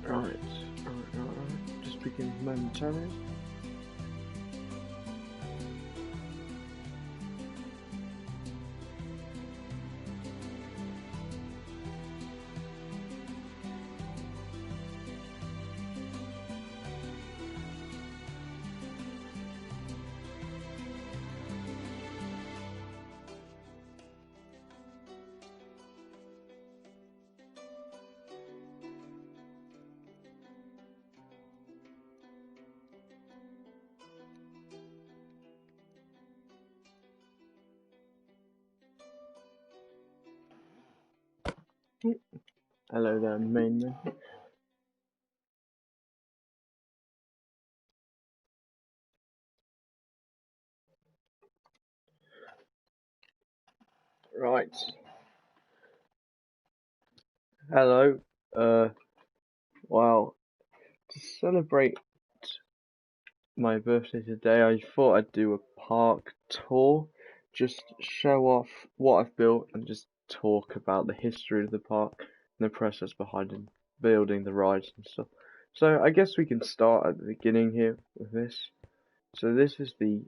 Right. Just begin momentarily. Hello there, mainman. Right. Hello. Well, to celebrate my birthday today, I thought I'd do a park tour. Just show off what I've built and just talk about the history of the park and the process behind it, building the rides and stuff. So I guess we can start at the beginning here with this. So this is the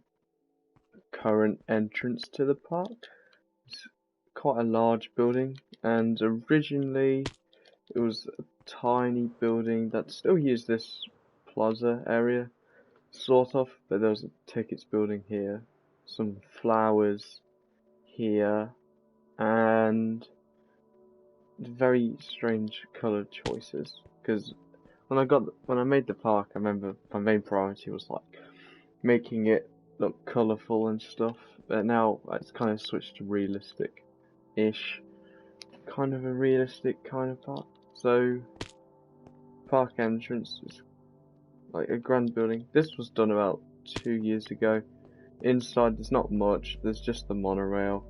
current entrance to the park. It's quite a large building, and originally it was a tiny building that still used this plaza area, sort of, but there was a tickets building here, some flowers here, and very strange colour choices. Because when I made the park, I remember my main priority was like making it look colourful and stuff, but now it's kind of switched to realistic-ish, kind of a realistic kind of park. So, park entrance is like a grand building. This was done about 2 years ago. Inside there's not much, there's just the monorail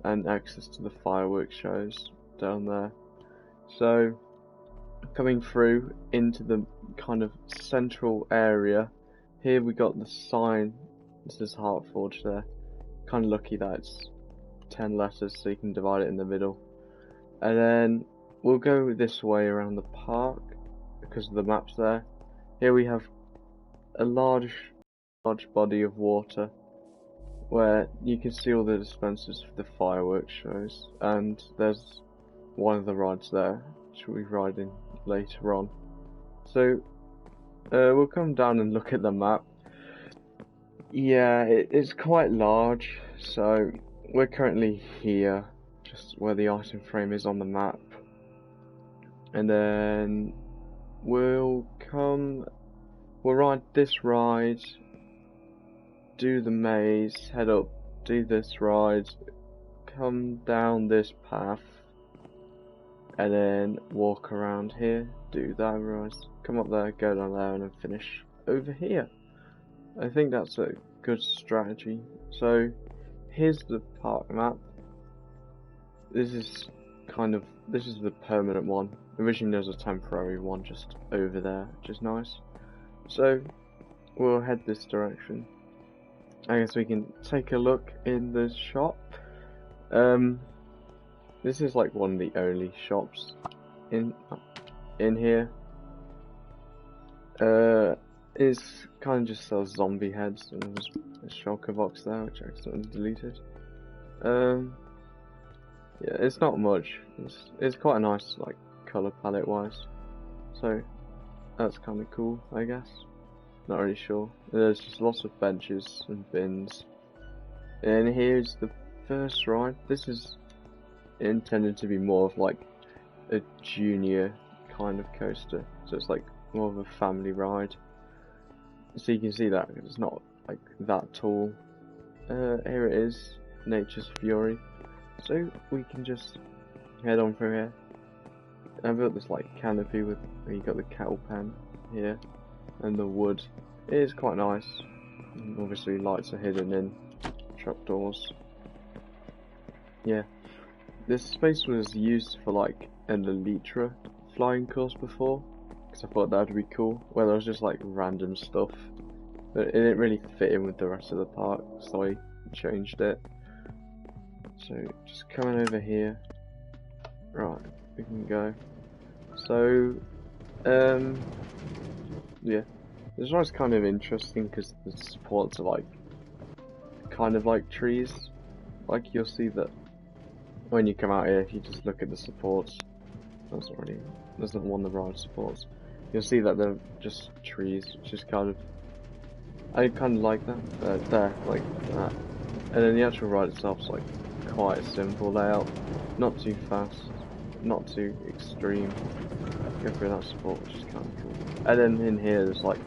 and access to the fireworks shows down there. So, coming through into the kind of central area, here we got the sign. This is Heartforge there. Kind of lucky that it's 10 letters so you can divide it in the middle. And then we'll go this way around the park because of the maps there. Here we have a large body of water where you can see all the dispensers for the fireworks shows, and there's one of the rides there which we'll be riding later on. So we'll come down and look at the map. Yeah, it's quite large, so we're currently here, just where the item frame is on the map. And then we'll ride this ride, do the maze, head up, do this ride, come down this path, and then walk around here, do that ride, come up there, go down there, and then finish over here. I think that's a good strategy. So here's the park map. This is the permanent one. Originally there was a temporary one just over there, which is nice. So we'll head this direction. I guess we can take a look in the shop. This is like one of the only shops in here. It's kind of just sells zombie heads, and there's a shulker box there which I accidentally deleted. Yeah, it's not much. It's quite a nice like color palette wise, so that's kind of cool, I guess. Not really sure. There's just lots of benches and bins. And here's the first ride. This is intended to be more of like a junior kind of coaster, so it's like more of a family ride. So you can see that it's not like that tall. Here it is, Nature's Fury. So we can just head on through here. I built this like canopy with where you got the cattle pen here and the wood. It is quite nice. And obviously lights are hidden in trapdoors. Yeah, this space was used for like an Elytra flying course before, because I thought that would be cool, where there was just like random stuff, but it didn't really fit in with the rest of the park, so I changed it. So just coming over here, right, we can go. So Um, yeah. This one's kind of interesting because the supports are like kind of like trees. Like you'll see that when you come out here, if you just look at the supports, there's the one the ride supports. You'll see that they're just trees, which is I kind of like that. There, like that. And then the actual ride itself's like quite a simple layout, not too fast, not too extreme. Go through that support, which is kind of cool. And then in here, there's like,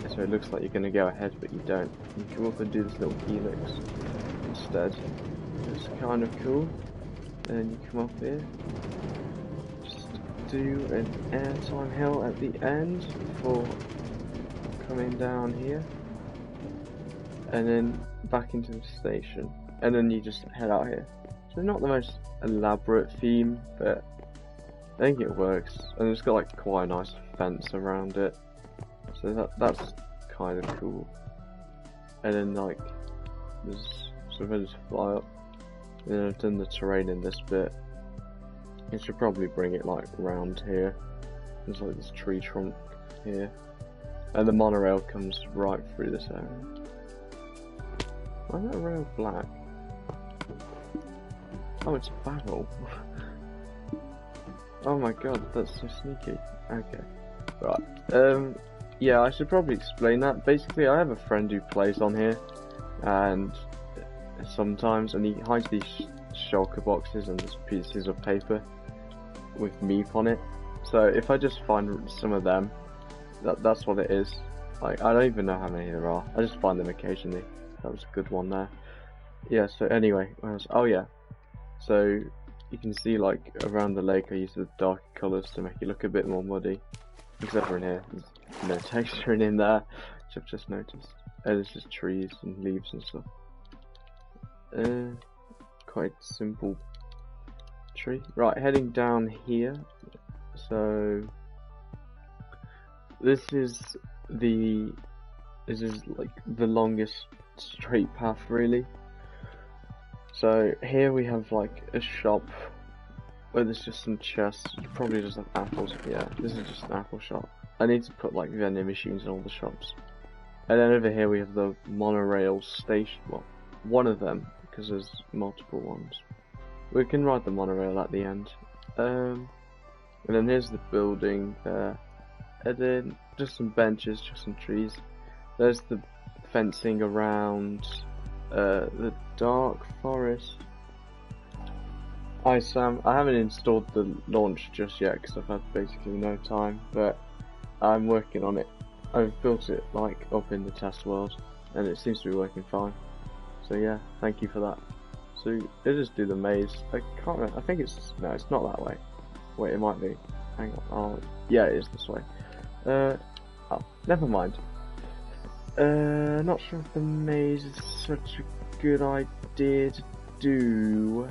so it looks like you're gonna go ahead, but you don't. You come up and do this little helix instead. It's kind of cool. And then you come up here, just do an airtime hill at the end before coming down here, and then back into the station, and then you just head out here. So not the most elaborate theme, but I think it works, and it's got like quite a nice fence around it, so that's kind of cool. And then like there's if I just fly up, and then I've done the terrain in this bit. I should probably bring it like round here. There's like this tree trunk here, and the monorail comes right through this area. Why is that rail black? Oh, it's a barrel. Oh my god, that's so sneaky. Okay. Right. Yeah, I should probably explain that. Basically, I have a friend who plays on here, and sometimes, and he hides these shulker boxes and just pieces of paper with meep on it. So if I just find some of them, that's what it is. Like, I don't even know how many there are. I just find them occasionally. That was a good one there. Yeah, so anyway, oh yeah. So you can see like around the lake I use the darker colours to make it look a bit more muddy. Except for in here, there's no texture in there, which I've just noticed. It's just trees and leaves and stuff. Quite simple tree. Right, heading down here. So this is like the longest straight path really. So here we have like a shop where there's just some chests. You probably just have apples. Yeah, this is just an apple shop. I need to put like vending machines in all the shops. And then over here we have the monorail station. Well, one of them, because there's multiple ones. We can ride the monorail at the end. And then here's the building there. And then just some benches, just some trees. There's the fencing around the dark forest. Hi Sam, I haven't installed the launch just yet because I've had basically no time, but I'm working on it. I've built it like up in the test world and it seems to be working fine. So yeah, thank you for that. So let's just do the maze. I can't remember, I think it's, no, it's not that way. Wait, it might be. Hang on, oh, yeah, it is this way. Oh, never mind. Not sure if the maze is such a good idea to do.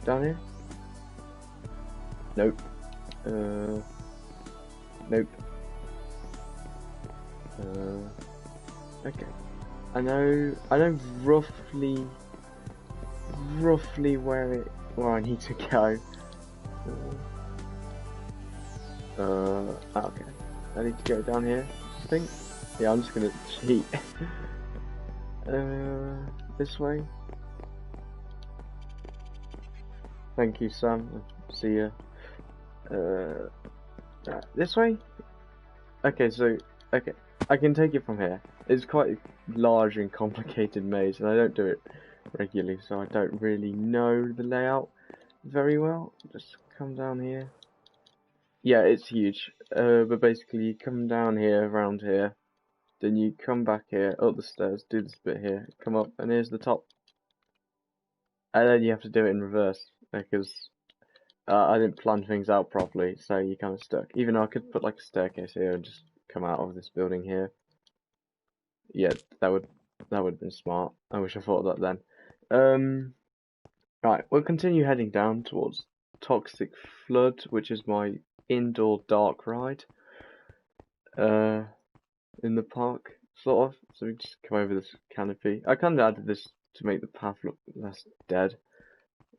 Down here? Nope. Nope. Okay. I know roughly where I need to go. Okay. I need to go down here, I think. Yeah, I'm just gonna cheat. This way. Thank you, Sam. See ya. This way? Okay, so, okay. I can take it from here. It's quite a large and complicated maze, and I don't do it regularly, so I don't really know the layout very well. Just come down here. Yeah, it's huge. But basically, you come down here, around here, then you come back here, up the stairs, do this bit here, come up, and here's the top. And then you have to do it in reverse, because I didn't plan things out properly, so you're kind of stuck. Even though I could put like a staircase here and just come out of this building here. Yeah, that would have been smart. I wish I thought of that then. Right, we'll continue heading down towards Toxic Flood, which is my indoor dark ride. In the park, sort of. So we just come over this canopy. I kind of added this to make the path look less dead.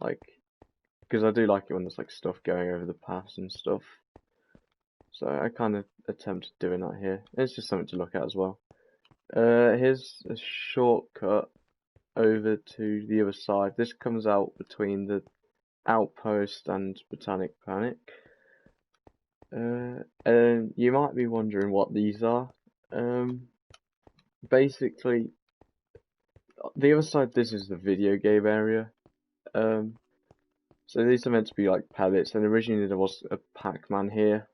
Like, because I do like it when there's like stuff going over the pass and stuff. So I kind of attempted doing that here. It's just something to look at as well. Here's a shortcut over to the other side. This comes out between the outpost and Botanic Panic. And you might be wondering what these are. Basically, the other side, this is the video game area. So these are meant to be like pellets, and originally there was a Pac-Man here.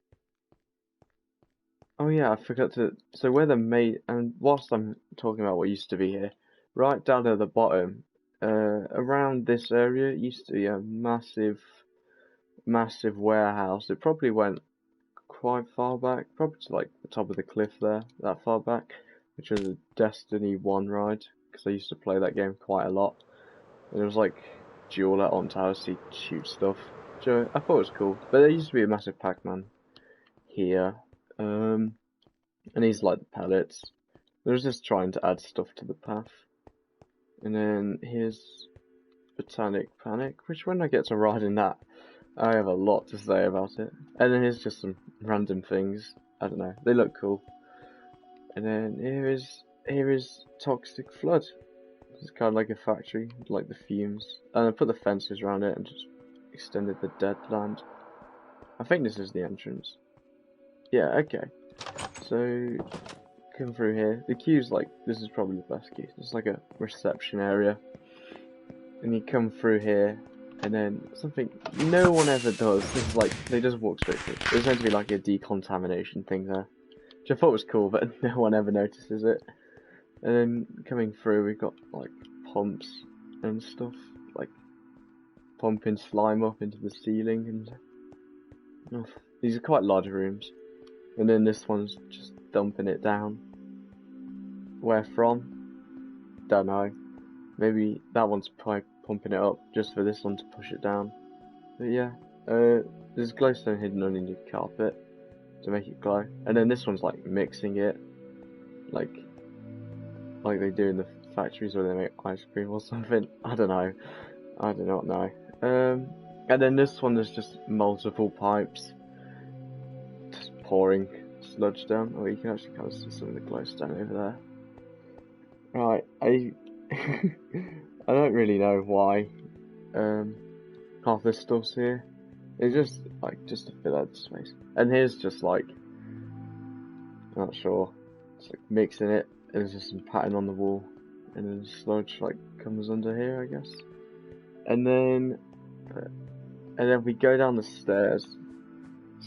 Oh yeah, I forgot to. So where they're made, and whilst I'm talking about what used to be here, right down at the bottom, around this area used to be a massive warehouse. It probably went quite far back, probably to like the top of the cliff there, that far back, which was a Destiny 1 ride, because I used to play that game quite a lot. And it was like duel at on towers to shoot stuff, which I thought was cool. But there used to be a massive Pac-Man here, and these like the pellets. I was just trying to add stuff to the path. And then here's Botanic Panic, which when I get to riding that, I have a lot to say about it. And then here's just some random things. I don't know, they look cool. And then here is Toxic Flood. It's kind of like a factory, like the fumes. And I put the fences around it and just extended the dead land. I think this is the entrance. Yeah, okay. So come through here. The queue's like, this is probably the best queue. It's like a reception area. And you come through here, and then something no one ever does. This is like, they just walk straight through. There's meant to be like a decontamination thing there, which I thought was cool, but no one ever notices it. And then coming through, we've got like pumps and stuff, like pumping slime up into the ceiling, and these are quite large rooms. And then this one's just dumping it down. Where from? Don't know. Maybe that one's probably pumping it up just for this one to push it down. But yeah, there's glowstone hidden underneath the carpet to make it glow. And then this one's like mixing it, like they do in the factories where they make ice cream or something. I don't know. I do not know. And then this one there's just multiple pipes just pouring sludge down. Oh, you can actually kind of see some of the glowstone over there. Right, I don't really know why half this stuff's here. It's just like just to fill out the space. And here's just like, I'm not sure. It's like mixing it. There's just some pattern on the wall, and then sludge like comes under here, I guess. And then we go down the stairs.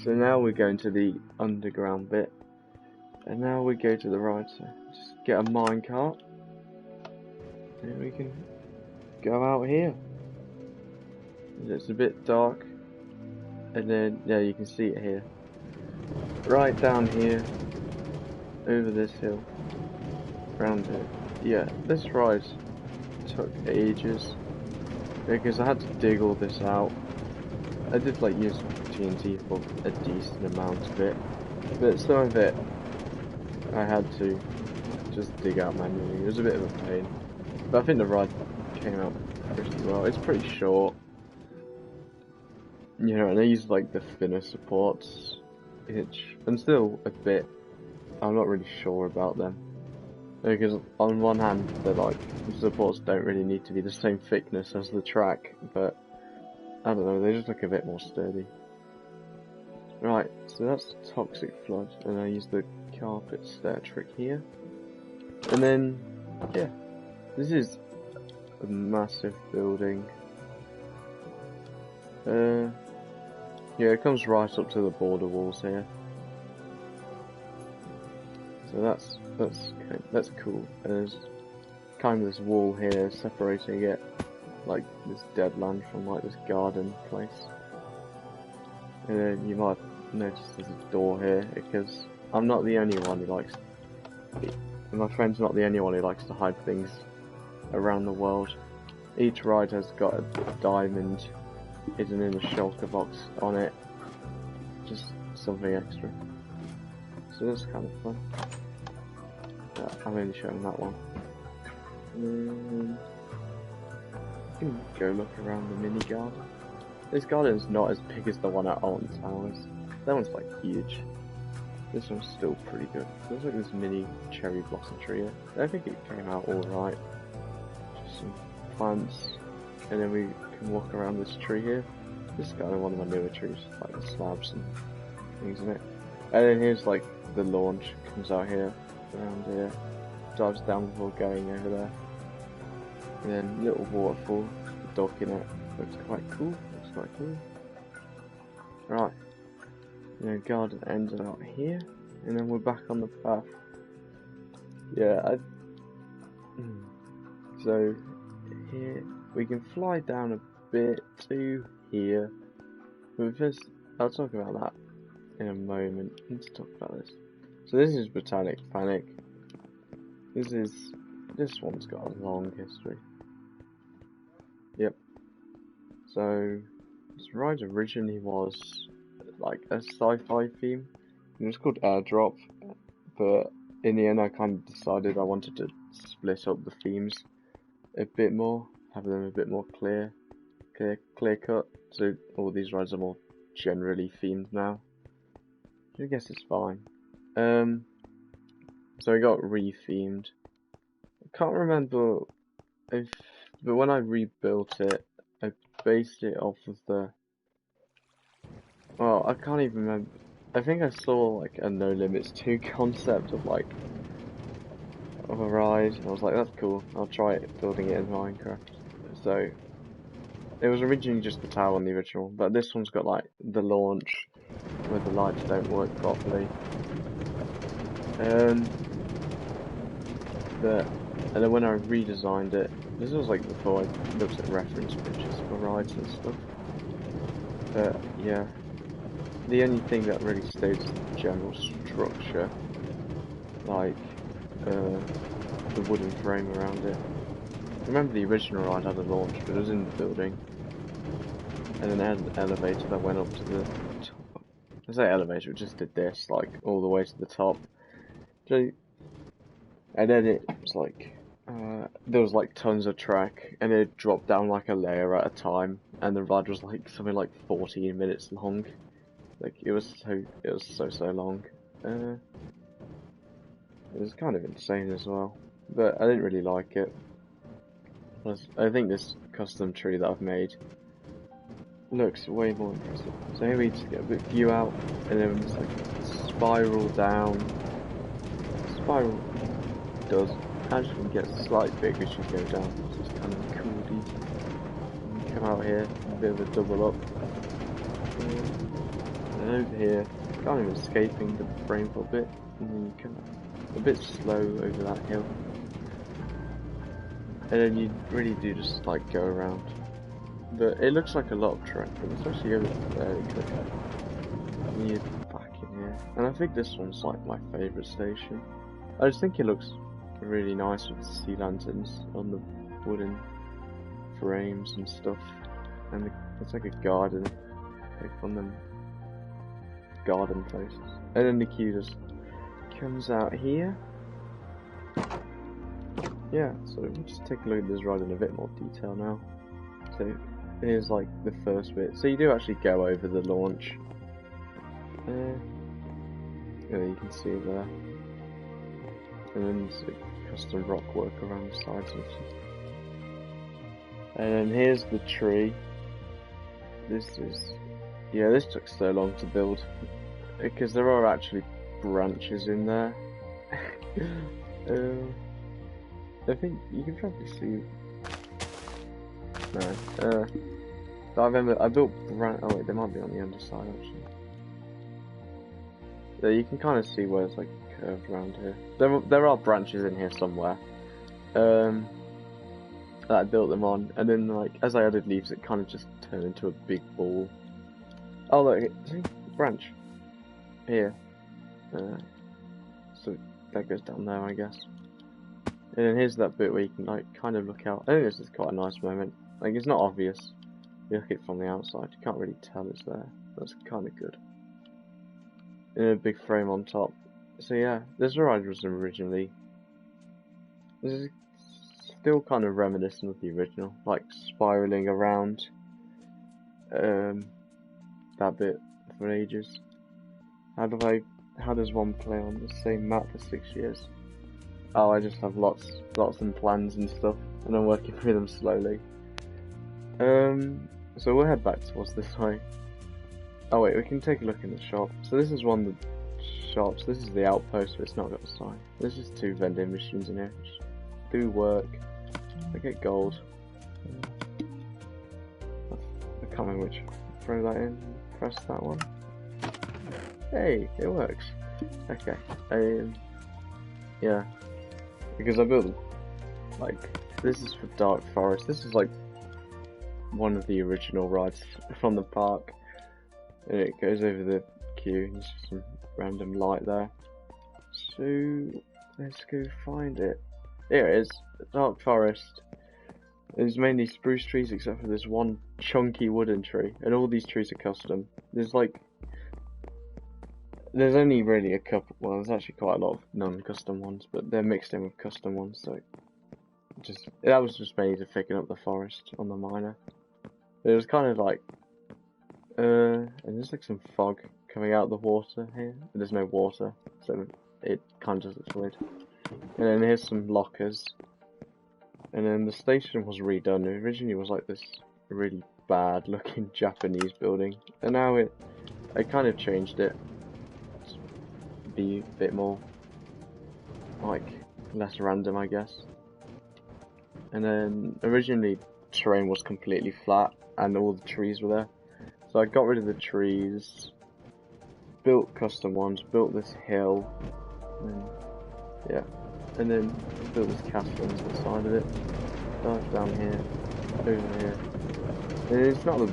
So now we're going to the underground bit, and now we go to the right. So just get a minecart, and we can go out here. It's a bit dark, and then yeah, you can see it here. Right down here, over this hill. Around here. Yeah, this ride took ages because I had to dig all this out. I did like use TNT for a decent amount of it, but some of it I had to just dig out manually. It was a bit of a pain, but I think the ride came out pretty well. It's pretty short, you know, and I used like the thinner supports, and still a bit. I'm not really sure about them. Because on one hand, they're like, the supports don't really need to be the same thickness as the track, but I don't know, they just look a bit more sturdy. Right, so that's Toxic Flood, and I use the carpet stair trick here. And then, yeah, this is a massive building. Yeah, it comes right up to the border walls here. So that's cool. And there's kind of this wall here separating it, like this dead land from like this garden place. And then you might notice there's a door here because I'm not the only one who likes. My friend's not the only one who likes to hide things around the world. Each ride has got a diamond hidden in a shulker box on it, just something extra. So that's kind of fun. I'm only showing that one. And then you can go look around the mini garden. This garden's not as big as the one at Alton Towers. That one's like huge. This one's still pretty good. There's like this mini cherry blossom tree here. I think it came out alright. Just some plants. And then we can walk around this tree here. This is kind of one of my newer trees, like the slabs and things in it. And then here's like the launch, comes out here, around here, dives down before going over there. And then little waterfall, dock in it, looks quite cool, Right, and then garden ends out here, and then we're back on the path. Yeah, so here, we can fly down a bit to here, but first, I'll talk about that in a moment. Let's talk about this. So this is Botanic Panic. This one's got a long history. Yep. So this ride originally was like a sci-fi theme. It was called Airdrop, but in the end I kind of decided I wanted to split up the themes a bit more, have them a bit more clear cut. So all these rides are more generally themed now. I guess it's fine. So it got re-themed. I can't remember if, but when I rebuilt it, I based it off of the. Well, I can't even remember. I think I saw like a No Limits 2 concept of like of a ride, and I was like, that's cool. I'll try it building it in Minecraft. So it was originally just the tower on the original, but this one's got like the launch where the lights don't work properly. And then when I redesigned it, this was like before I looked at reference pictures for rides and stuff. Yeah, the only thing that really stayed is the general structure, like the wooden frame around it. I remember the original ride had a launch, but it was in the building, and then an elevator that went up to the top. I say elevator, it just did this, like all the way to the top. So, and then it was like, there was like tons of track, and it dropped down like a layer at a time, and the ride was like something like 14 minutes long. Like it was so long. It was kind of insane as well, but I didn't really like it. I think this custom tree that I've made looks way more impressive. So here we just get a bit view out, and then it's like spiral down. Spiral does actually get a slight bit as you go down, which is kind of cool. You come out here, a bit of a double up. And over here, kind of escaping the frame for a bit, and then you come a bit slow over that hill. And then you really do just like go around. But it looks like a lot of track, but it's actually going fairly quick. And you're back in here. And I think this one's like my favourite station. I just think it looks really nice with the sea lanterns on the wooden frames and stuff. And it's like a garden, like on them garden places. And then the queue just comes out here. Yeah, so we'll just take a look at this ride in a bit more detail now. So here's like the first bit. So you do actually go over the launch. Yeah, you can see it there. And then there's a custom rock work around the sides of it. And then here's the tree. This took so long to build because there are actually branches in there. I think you can probably see. No. But I remember I built oh wait, they might be on the underside actually. Yeah, you can kind of see where it's like curved around here. There are branches in here somewhere. That I built them on, and then like as I added leaves, it kind of just turned into a big ball. Oh look, see, branch here. So that goes down there, I guess. And then here's that bit where you can like kind of look out. I think this is quite a nice moment. Like it's not obvious. You look at it from the outside, you can't really tell it's there. That's kind of good. And a big frame on top. So yeah, this ride was originally. This is still kind of reminiscent of the original, like spiraling around. that bit for ages. How does one play on the same map for 6 years? Oh, I just have lots of plans and stuff, and I'm working through them slowly. So we'll head back towards this way. Oh wait, we can take a look in the shop. So this is one of the shops. This is the outpost, but it's not got a sign. There's just 2 vending machines in here, which do work. I get gold. I can't remember which. Throw that in. Press that one. Hey, it works. Okay. Yeah. Because I built, like, this is for Dark Forest. This is like one of the original rides from the park. And it goes over the queue, and there's just some random light there. So, let's go find it. Here it is, Dark Forest. There's mainly spruce trees except for this one chunky wooden tree, and all these trees are custom. There's only really a couple, well there's actually quite a lot of non-custom ones, but they're mixed in with custom ones, so that was just made to thicken up the forest on the miner. It was kind of like, and there's like some fog coming out of the water here. There's no water, so it kind of just looks weird. And then here's some lockers. And then the station was redone. It originally was like this really bad looking Japanese building, and now I kind of changed it to be a bit more like less random, I guess. And then originally terrain was completely flat and all the trees were there, so I got rid of the trees, built custom ones, built this hill, and yeah, and then built this castle on the side of it. Dive down here, over here. And it's not a,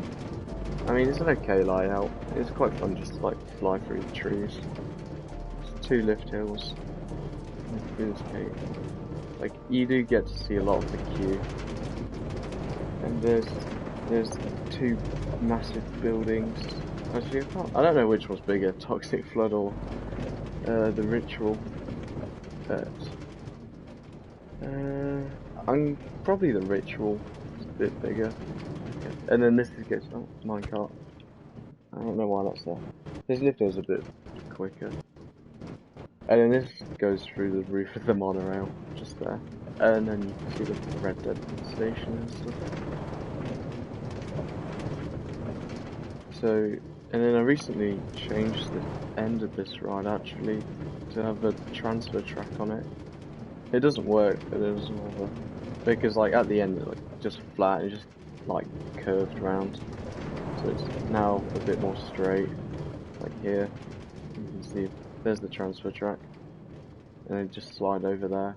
I mean, it's an okay layout. It's quite fun just to like fly through the trees. It's 2 lift hills through this cave. Like, you do get to see a lot of the queue. And there's 2 massive buildings. Actually, I don't know which one's bigger, Toxic Flood or the Ritual. But I'm probably the Ritual. It's a bit bigger. Okay. And then this gets minecart. I don't know why that's there. This lift is a bit quicker. And then this goes through the roof of the monorail, just there. And then you can see the Red Dead station and stuff. So, and then I recently changed the end of this ride actually to have a transfer track on it. It doesn't work, but it doesn't matter. Because like at the end it's like just flat, it's just like curved round. So it's now a bit more straight. Like here, you can see there's the transfer track. And then just slide over there.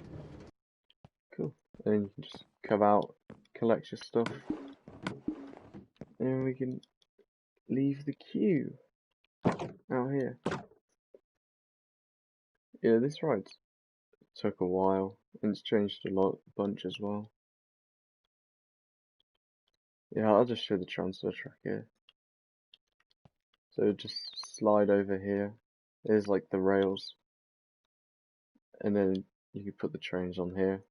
Cool. And then you can just come out, collect your stuff. And we can leave the queue out here. Yeah, this ride took a while, and it's changed a bunch as well. Yeah, I'll just show the transfer track here. So just slide over here. There's like the rails, and then you can put the trains on here.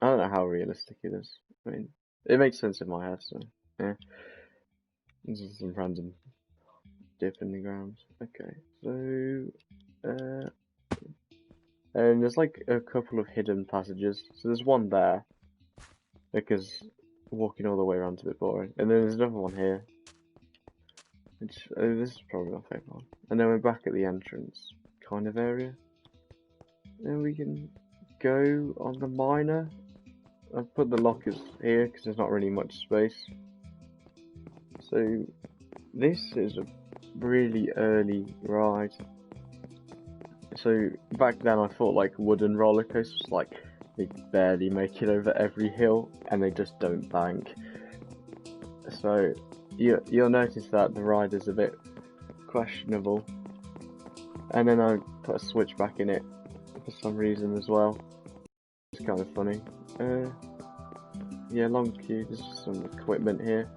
I don't know how realistic it is. I mean, it makes sense in my head, so yeah. This is some random dip in the ground. Okay, so and there's like a couple of hidden passages. So there's one there because walking all the way around is a bit boring, and then there's another one here. Which this is probably my favourite one. And then we're back at the entrance kind of area. Then we can go on the miner. I've put the lockers here because there's not really much space. So this is a really early ride. So back then I thought like wooden roller coasters, like they barely make it over every hill and they just don't bank. So you'll notice that the ride is a bit questionable. And then I put a switch back in it for some reason as well. It's kind of funny. Yeah, long queue. There's just some equipment here.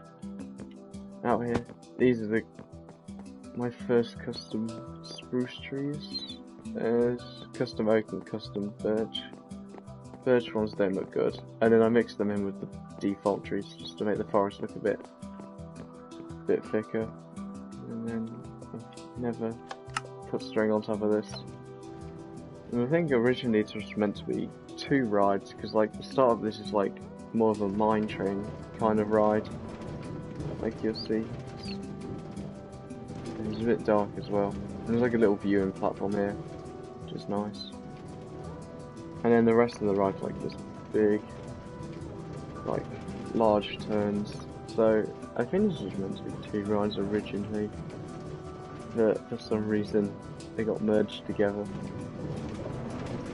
Out here. These are my first custom spruce trees. There's custom oak and custom birch. Birch ones don't look good. And then I mixed them in with the default trees just to make the forest look a bit a bit thicker, and then I've never put string on top of this. And I think originally it was meant to be 2 rides, because like the start of this is like more of a mine train kind of ride, like you'll see. It's a bit dark as well. And there's like a little viewing platform here, which is nice. And then the rest of the ride's like this big, like large turns. So I think this was meant to be 2 rides originally, but for some reason they got merged together.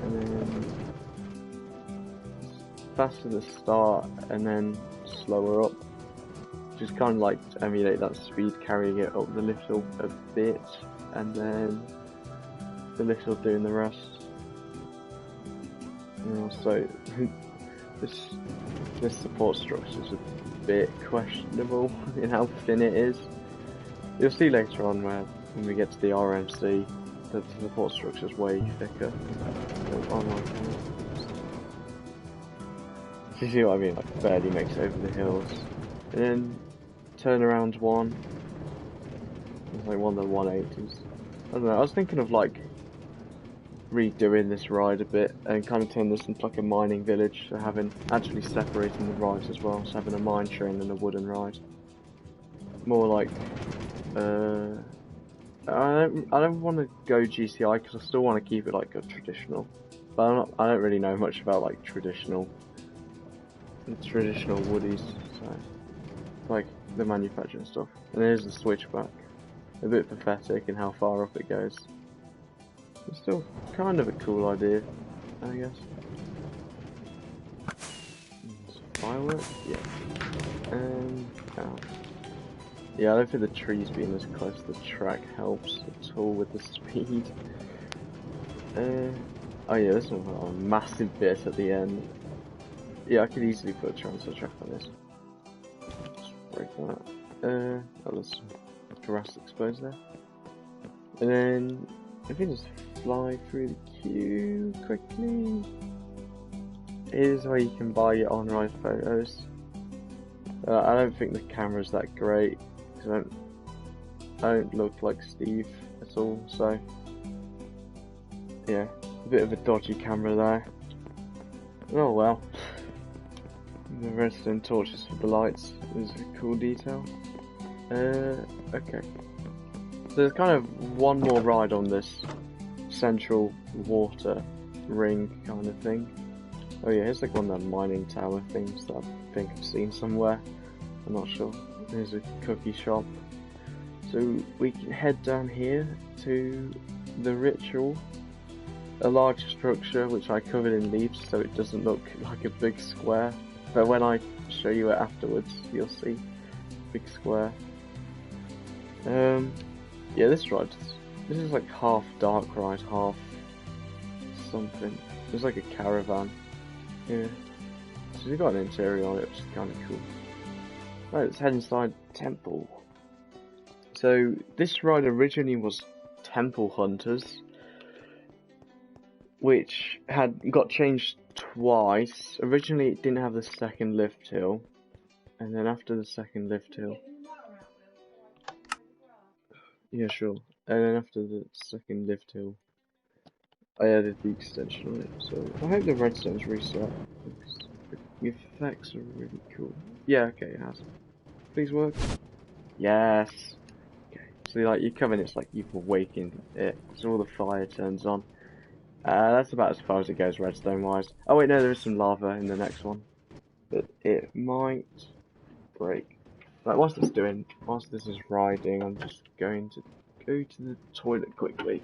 And then faster to start and then slower up. Just kind of like to emulate that speed, carrying it up the lift hill a bit, and then the lift hill doing the rest. And also, this support structure is a bit questionable in how thin it is. You'll see later on when we get to the RMC that the support structure is way thicker. You see what I mean? Like barely makes it over the hills. And then turnaround 1. It's like one of the 180s. I don't know, I was thinking of like redoing this ride a bit and kind of turn this into like a mining village, so actually separating the rides as well, so having a mine train and a wooden ride. More like I don't want to go GCI because I still want to keep it like a traditional, but I don't really know much about like traditional woodies, so like the manufacturing stuff. And there's the switchback, a bit pathetic in how far up it goes. It's still kind of a cool idea, I guess. Fireworks, yeah. Yeah, I don't think the trees being this close to the track helps at all with the speed. Oh yeah, this one's got a massive bit at the end. Yeah, I could easily put a transfer track on this. Just break that. Oh, there's some grass exposed there. And then, if you just fly through the queue quickly. Here's where you can buy your on-ride photos. I don't think the camera's that great, because I don't look like Steve at all, so yeah, a bit of a dodgy camera there. Oh well. The redstone torches for the lights is a cool detail. Okay. So there's kind of one more ride on this central water ring kind of thing. Oh yeah, here's like one of the mining tower things that I think I've seen somewhere. I'm not sure. There's a cookie shop. So we can head down here to the ritual. A large structure which I covered in leaves so it doesn't look like a big square. But when I show you it afterwards, you'll see big square. Yeah, this is like half dark ride, half something. It's like a caravan. Yeah. So we've got an interior on it, which is kind of cool. Right, let's head inside Temple. So this ride originally was Temple Hunters, which got changed twice. Originally it didn't have the second lift hill, and then after the second lift hill, yeah sure, and then after the second lift hill I added the extension on it. So I hope the redstone's reset, because the effects are really cool. Yeah, okay, it has. Please work. Yes. Okay. So like you come in, it's like you've awakened it, so all the fire turns on. That's about as far as it goes redstone wise. Oh wait, no, there is some lava in the next one, but it might break. Like whilst this is riding, I'm just going to go to the toilet quickly.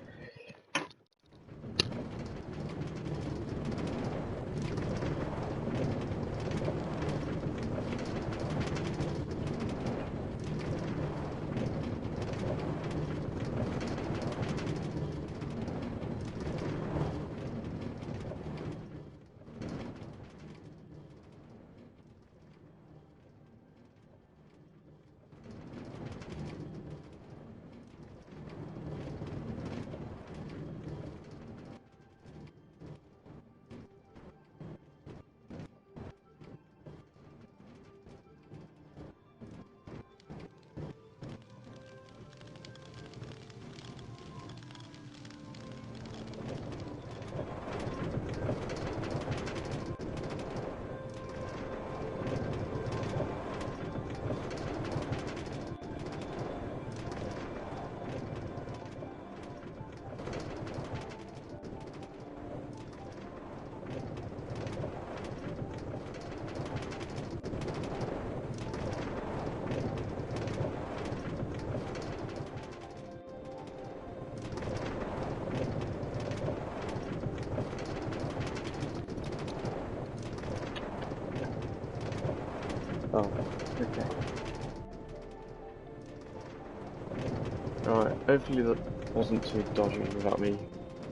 Right, hopefully that wasn't too dodgy without me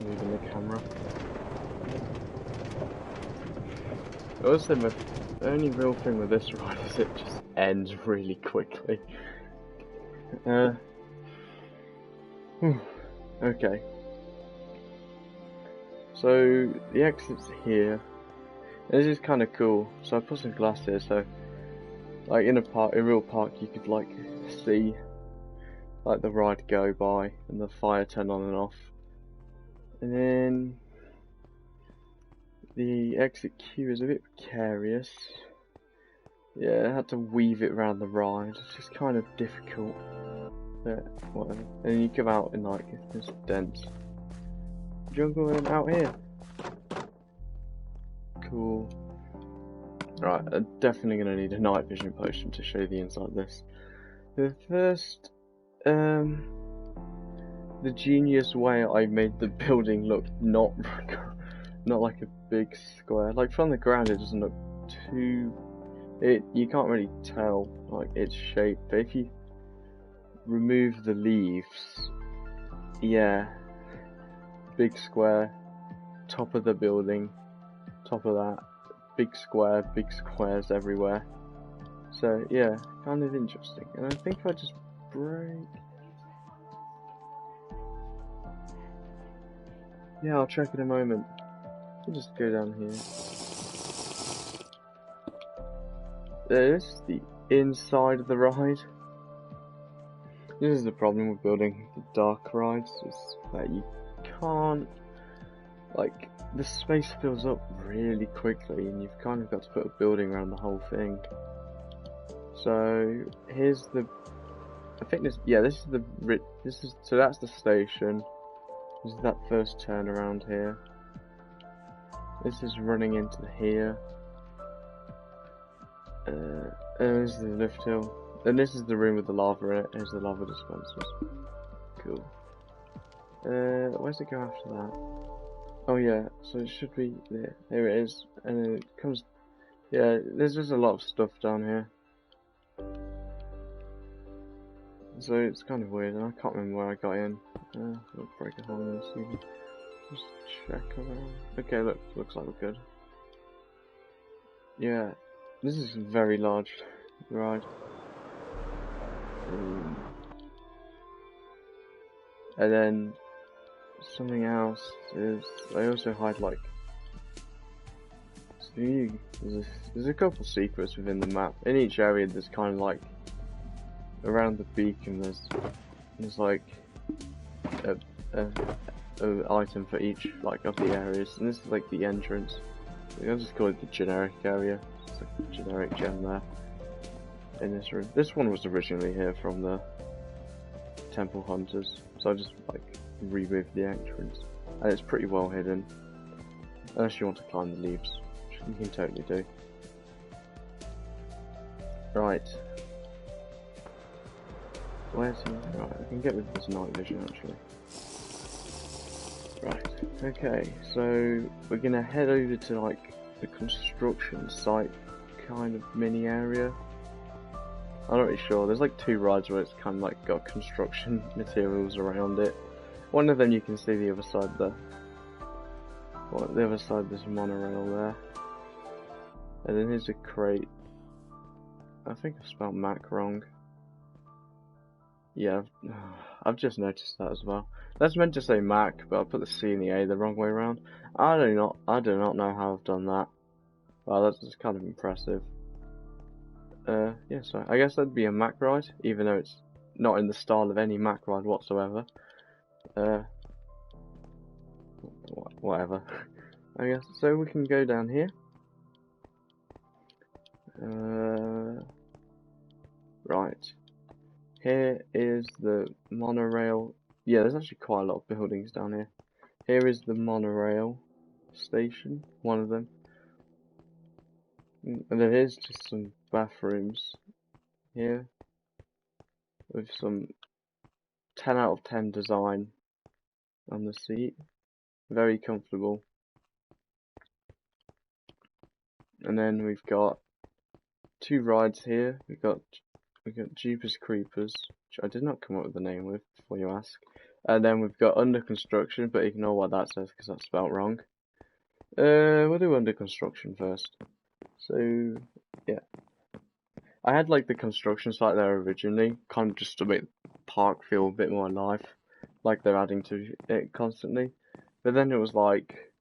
moving the camera. Also, the only real thing with this ride is it just ends really quickly. Okay. So, the exit's here. This is kind of cool. So I put some glass here, so like in a real park, you could like see like the ride go by and the fire turn on and off. And then the exit queue is a bit precarious. Yeah, I had to weave it around the ride. It's just kind of difficult. But whatever. And you come out in like this dense jungle and out here. Cool. Right, I'm definitely gonna need a night vision potion to show the inside of this. The first, the genius way I made the building look not like a big square. Like from the ground, it doesn't look too. You can't really tell like its shape. But if you remove the leaves, yeah, big square, top of the building, top of that, big square, big squares everywhere. So yeah, kind of interesting. And I think if I just break. Yeah, I'll check in a moment. I'll just go down here. There's the inside of the ride. This is the problem with building the dark rides, is that you can't, like, the space fills up really quickly and you've kind of got to put a building around the whole thing. So here's the, I think this, yeah, so that's the station. This is that first turn around here. This is running into here. This is the lift hill. And this is the room with the lava in it. Here's the lava dispensers. Cool. Where's it go after that? Oh yeah, so it should be there. Here it is. And then it comes. Yeah, there's just a lot of stuff down here. So it's kind of weird, and I can't remember where I got in. I'll break a hole in this even. Just check around. Okay, looks like we're good. Yeah, this is a very large ride. And then something else is I also hide like there's a couple secrets within the map. In each area there's kind of like around the beacon there's like a item for each like of the areas, and this is like the entrance. I'll just call it the generic area. It's like a generic gem there in this room. This one was originally here from the Temple Hunters, so I just like removed the entrance, and it's pretty well hidden unless you want to climb the leaves, which you can totally do. Right, where's he? Right, I can get rid of this night vision actually. Right, okay, so we're gonna head over to like the construction site kind of mini area. I'm not really sure. There's like two rides where it's kind of like got construction materials around it. One of them you can see the other side there. Well, the other side there's a monorail there. And then here's a crate. I think I spelled Mac wrong. Yeah, I've just noticed that as well. That's meant to say Mac, but I put the C and the A the wrong way around. I do not know how I've done that. Wow, that's just kind of impressive. Yeah, so I guess that'd be a Mac ride, even though it's not in the style of any Mac ride whatsoever. Whatever. I guess, so we can go down here. Right. Here is the monorail. Yeah, there's actually quite a lot of buildings down here. Here is the monorail station, one of them. And then here's just some bathrooms here with some 10 out of 10 design on the seat. Very comfortable. And then we've got two rides here. We've got we've got Jeepers Creepers, which I did not come up with the name with, before you ask. And then we've got under construction, but ignore what that says because that's spelled wrong. We'll do under construction first. So, yeah. I had like the construction site there originally, kind of just to make the park feel a bit more alive, like they're adding to it constantly. But then it was like,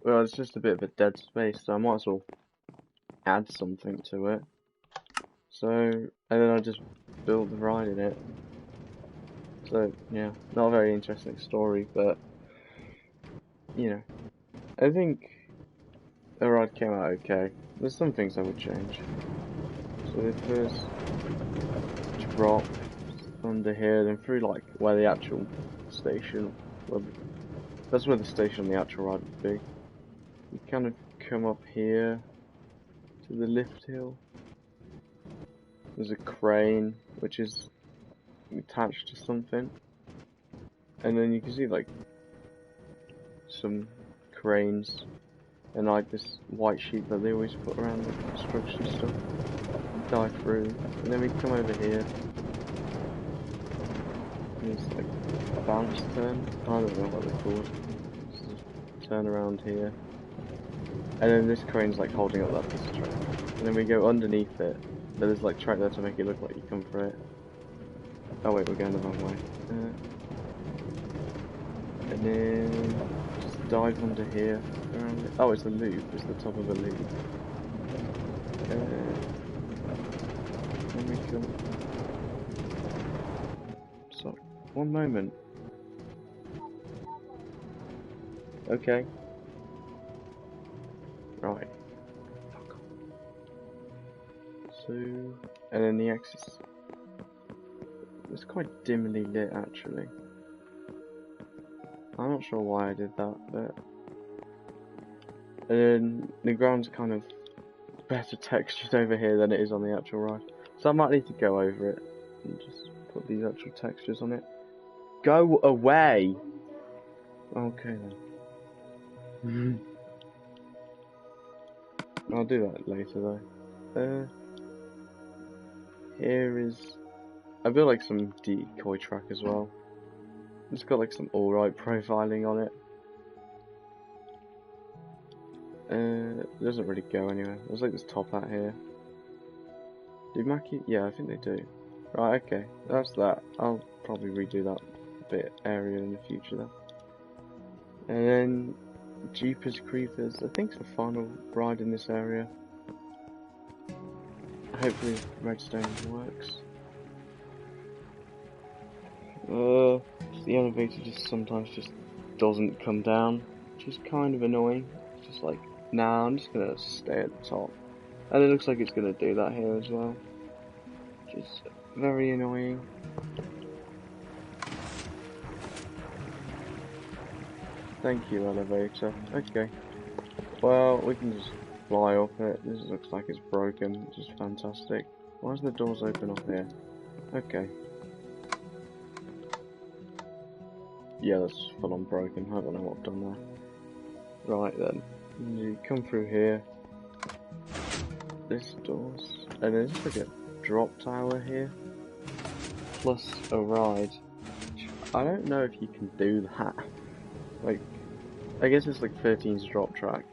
well, it's just a bit of a dead space, so I might as well add something to it. So, and then I just built the ride in it. So, yeah, not a very interesting story, but, you know, I think the ride came out okay. There's some things I would change. So the first drop under here, then through like where the actual station, well, that's where the station on the actual ride would be. You kind of come up here to the lift hill. There's a crane which is attached to something, and then you can see like some cranes and like this white sheet that they always put around the construction stuff. Dive through, and then we come over here. And it's like a bounce turn. I don't know what they're called. Just turn around here, and then this crane's like holding up that piece of track. And then we go underneath it. But there's like track there to make it look like you come for it. Oh wait, we're going the wrong way. And then just dive under here. Around it. Oh, it's a loop. It's the top of a loop. Then we come. So, one moment. Okay. Right. So, and then the exit. It's quite dimly lit actually. I'm not sure why I did that, but. And then the ground's kind of better textured over here than it is on the actual ride. So I might need to go over it and just put these actual textures on it. Go away! Okay then. I'll do that later though. Here is... I built like some decoy track as well. It's got like some alright profiling on it. It doesn't really go anywhere. There's like this top hat here. Do Mackie? Yeah, I think they do. Right, okay. That's that. I'll probably redo that bit area in the future then. And then Jeepers Creepers. I think it's the final ride in this area. Hopefully redstone works. The elevator just sometimes just doesn't come down, which is kind of annoying. It's just like, nah, I'm just gonna stay at the top. And it looks like it's gonna do that here as well, which is very annoying. Thank you, elevator. Okay. Well, we can just fly up it. This looks like it's broken, which is fantastic. Why is the doors open up here? Okay. Yeah, that's full on broken. I don't know what I've done there. Right then. You come through here. This doors. And there's just like a drop tower here. Plus a ride. I don't know if you can do that. Like, I guess it's like 13's drop track.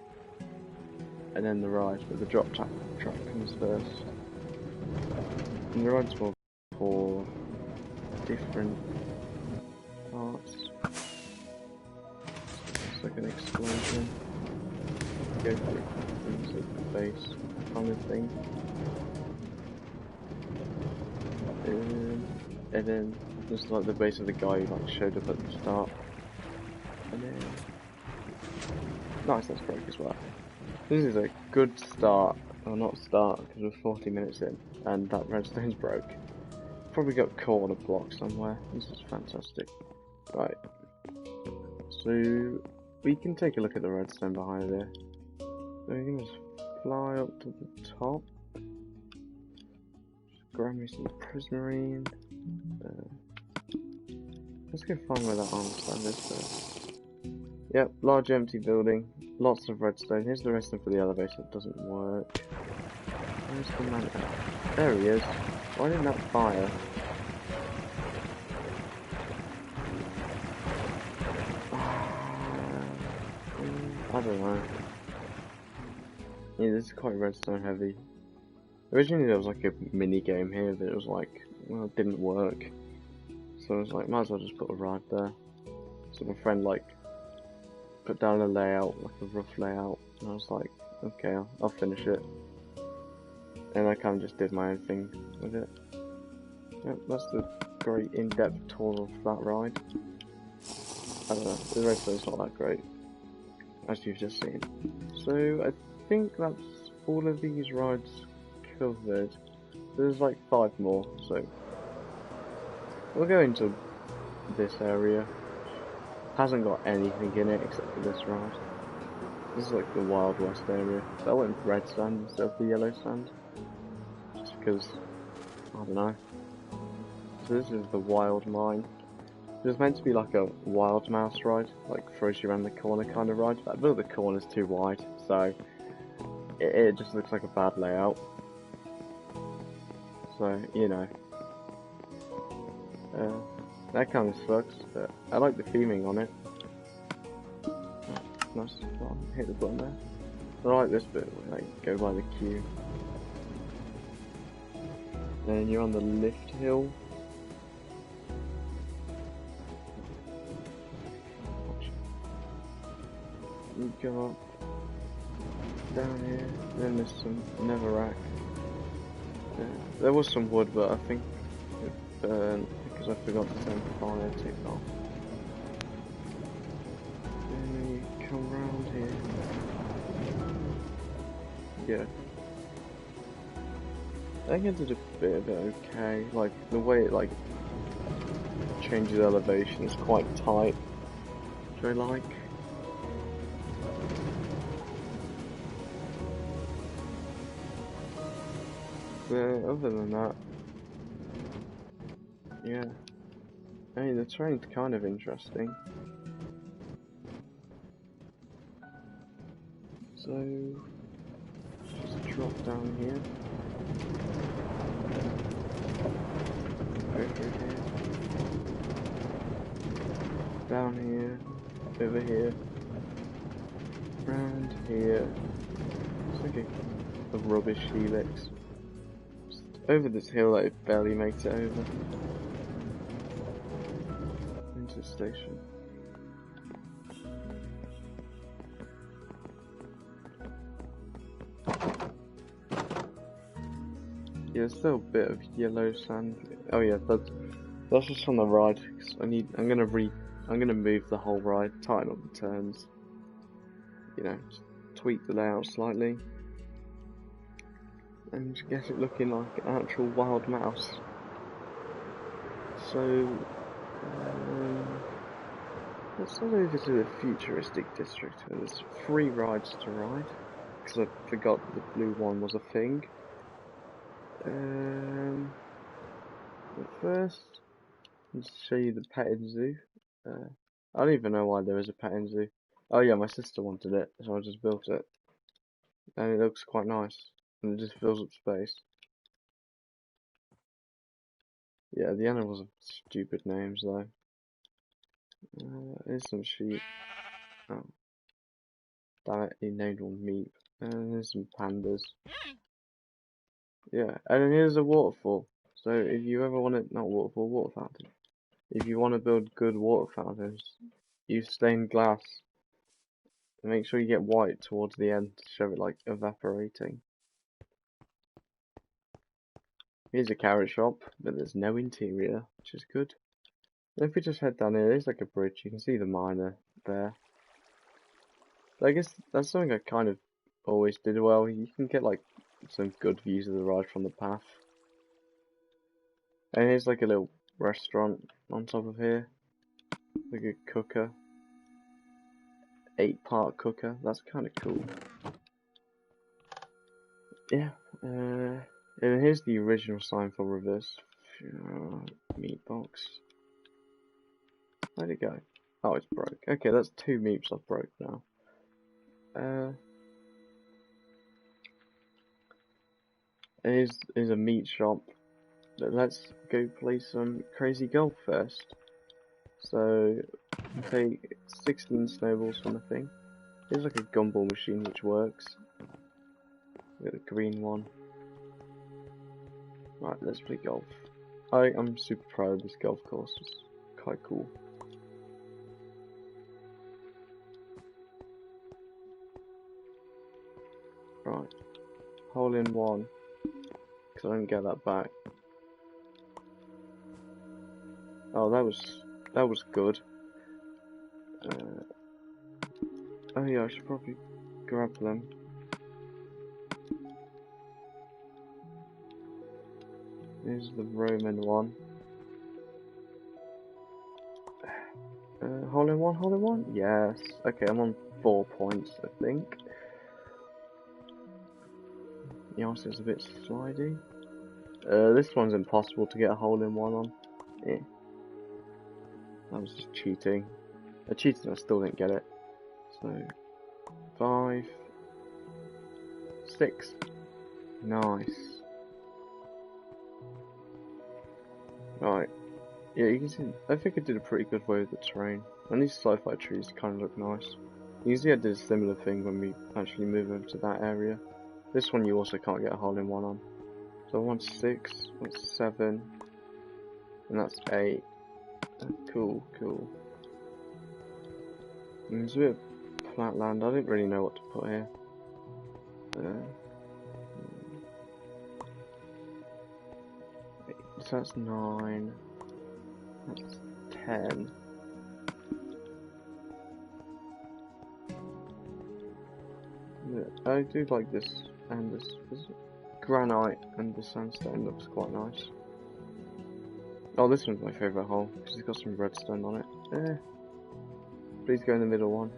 And then the ride, but the drop track comes first. And the ride's more for different parts. It's like an explosion. Go through things at the base kind of thing. And then just like the base of the guy who like showed up at the start. And then nice, that's broke as well. This is a good start, or not start, because we're 40 minutes in, and that redstone's broke. Probably got caught on a block somewhere. This is fantastic. Right. So we can take a look at the redstone behind there. So we can just fly up to the top. Just grab me some prismarine. Let's go find where that armor stand is first. Yep, large empty building. Lots of redstone. Here's the redstone for the elevator. It doesn't work. Where's the man? There he is. Why didn't that fire? I don't know. Yeah, this is quite redstone heavy. Originally there was like a mini game here, but it was like, well, it didn't work. So I was like, might as well just put a ride there. So my friend like put down a layout, like a rough layout, and I was like, okay, I'll finish it. And I kind of just did my own thing with it. Yep, that's the great in-depth tour of that ride. I don't know, the redstone's not that great, as you've just seen. So I think that's all of these rides covered. There's like 5 more, so we'll go into this area. Hasn't got anything in it except for this ride. This is like the Wild West area. So I went with red sand instead of the yellow sand. Just because, I don't know. So this is the Wild Mine. It was meant to be like a Wild Mouse ride, like throws you around the corner kind of ride, but the corner's too wide, so it just looks like a bad layout. So, you know. That kind of sucks, but I like the theming on it. Nice, hit the button there. I like this bit when they go by the queue. Then you're on the lift hill. You go up, down here, then there's some netherrack. There was some wood, but I think it burned because I forgot to turn the fire tick off. Then you come round here. Yeah. I think I did a bit of it okay. Like the way it like changes elevation is quite tight, which I like. Other than that, yeah. I mean, the terrain's kind of interesting. So, just drop down here. Go through here. Down here. Over here. Round here. It's like a rubbish helix. Just over this hill that it barely makes it over. Into the station. Yeah, there's still a bit of yellow sand. Oh yeah, that's just on the ride. Cause I'm gonna move the whole ride, tighten up the turns. You know, just tweak the layout slightly, and get it looking like an actual wild mouse. So, let's head over to the futuristic district where there's 3 rides to ride. Because I forgot the blue one was a thing. But first, let's show you the petting zoo. I don't even know why there is a petting zoo. Oh yeah, my sister wanted it, so I just built it. And it looks quite nice. And it just fills up space. Yeah, the animals have stupid names though. Here's some sheep. Oh, damn it, he named one meat. And there's some pandas. Yeah, and then here's a waterfall. So if you ever want it, not waterfall, water fountain. If you want to build good water fountains, use stained glass. And make sure you get white towards the end to show it like evaporating. Here's a carrot shop, but there's no interior, which is good. And if we just head down here, there's like a bridge. You can see the miner there. But I guess that's something I kind of always did well. You can get like some good views of the ride from the path. And here's like a little restaurant on top of here. Like a cooker. 8-part cooker. That's kind of cool. Yeah. And here's the original sign for reverse meat box. Where'd it go? Oh, it's broke. Okay, that's 2 meeps I've broke now. Here's a meat shop. But let's go play some crazy golf first. So, take 16 snowballs from the thing. There's like a gumball machine which works. Got the green one. Right, let's play golf. I'm super proud of this golf course. It's quite cool. Right, hole in one. Because I didn't get that back. Oh, that was good. Oh yeah, I should probably grab them. Here's the Roman one. Hole in one, hole in one? Yes. Okay, I'm on 4 points, I think. The answer is a bit slidey. This one's impossible to get a hole in one on. Yeah. That was just cheating. I cheated and I still didn't get it. So, 5, 6. Nice. Right. Yeah, you can see, I think I did a pretty good way with the terrain. And these sci-fi trees kind of look nice. You can see I did a similar thing when we actually move over to that area. This one you also can't get a hole in one on. So I want 6, that's 7, and that's 8. Cool, cool. And there's a bit of flat land, I didn't really know what to put here. So that's 9, that's 10. I do like this, and this granite and the sandstone looks quite nice. Oh, this one's my favourite hole, because it's got some redstone on it. Please go in the middle one.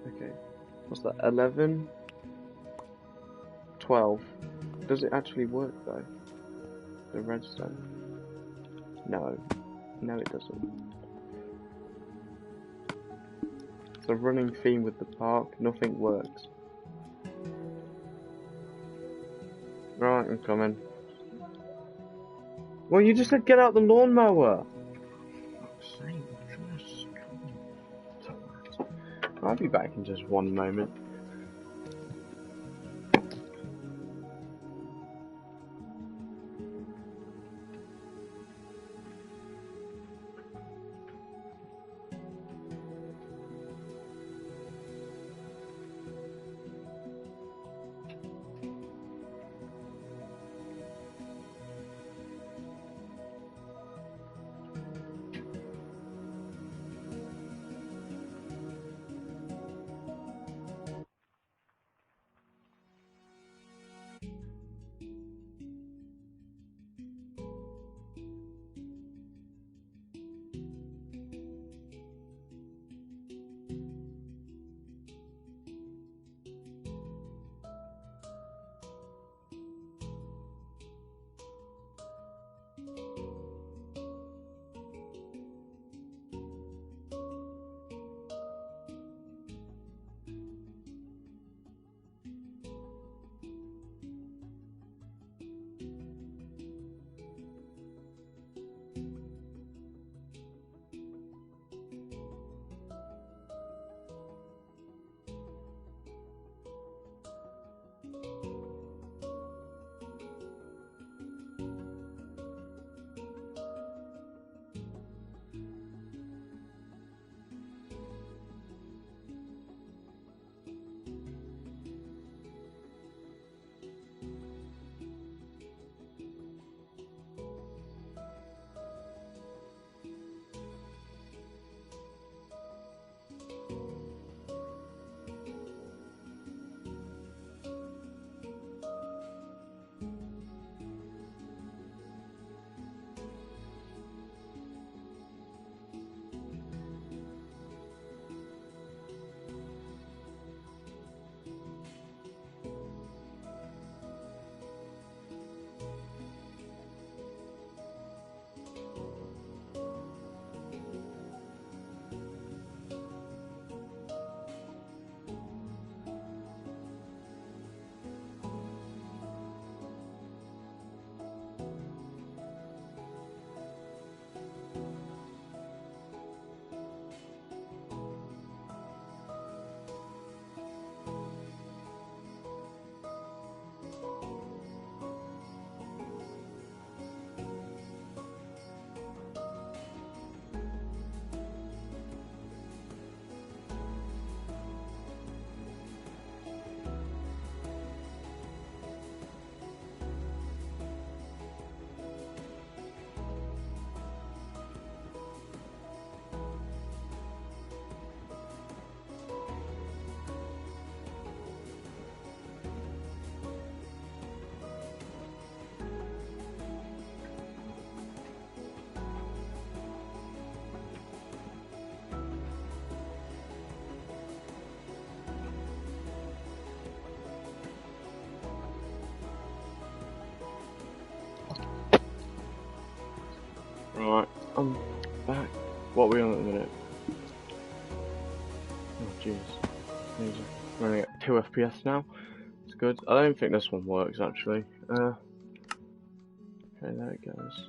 Okay. What's that? 11? 12. Does it actually work though? The redstone? No. No, it doesn't. It's a running theme with the park. Nothing works. Right, I'm coming. Well, you just said get out the lawnmower! I'll be back in just one moment. I'm back. What are we on at the minute? Oh jeez. Running at 2 FPS now. It's good. I don't think this one works actually. Okay, there it goes.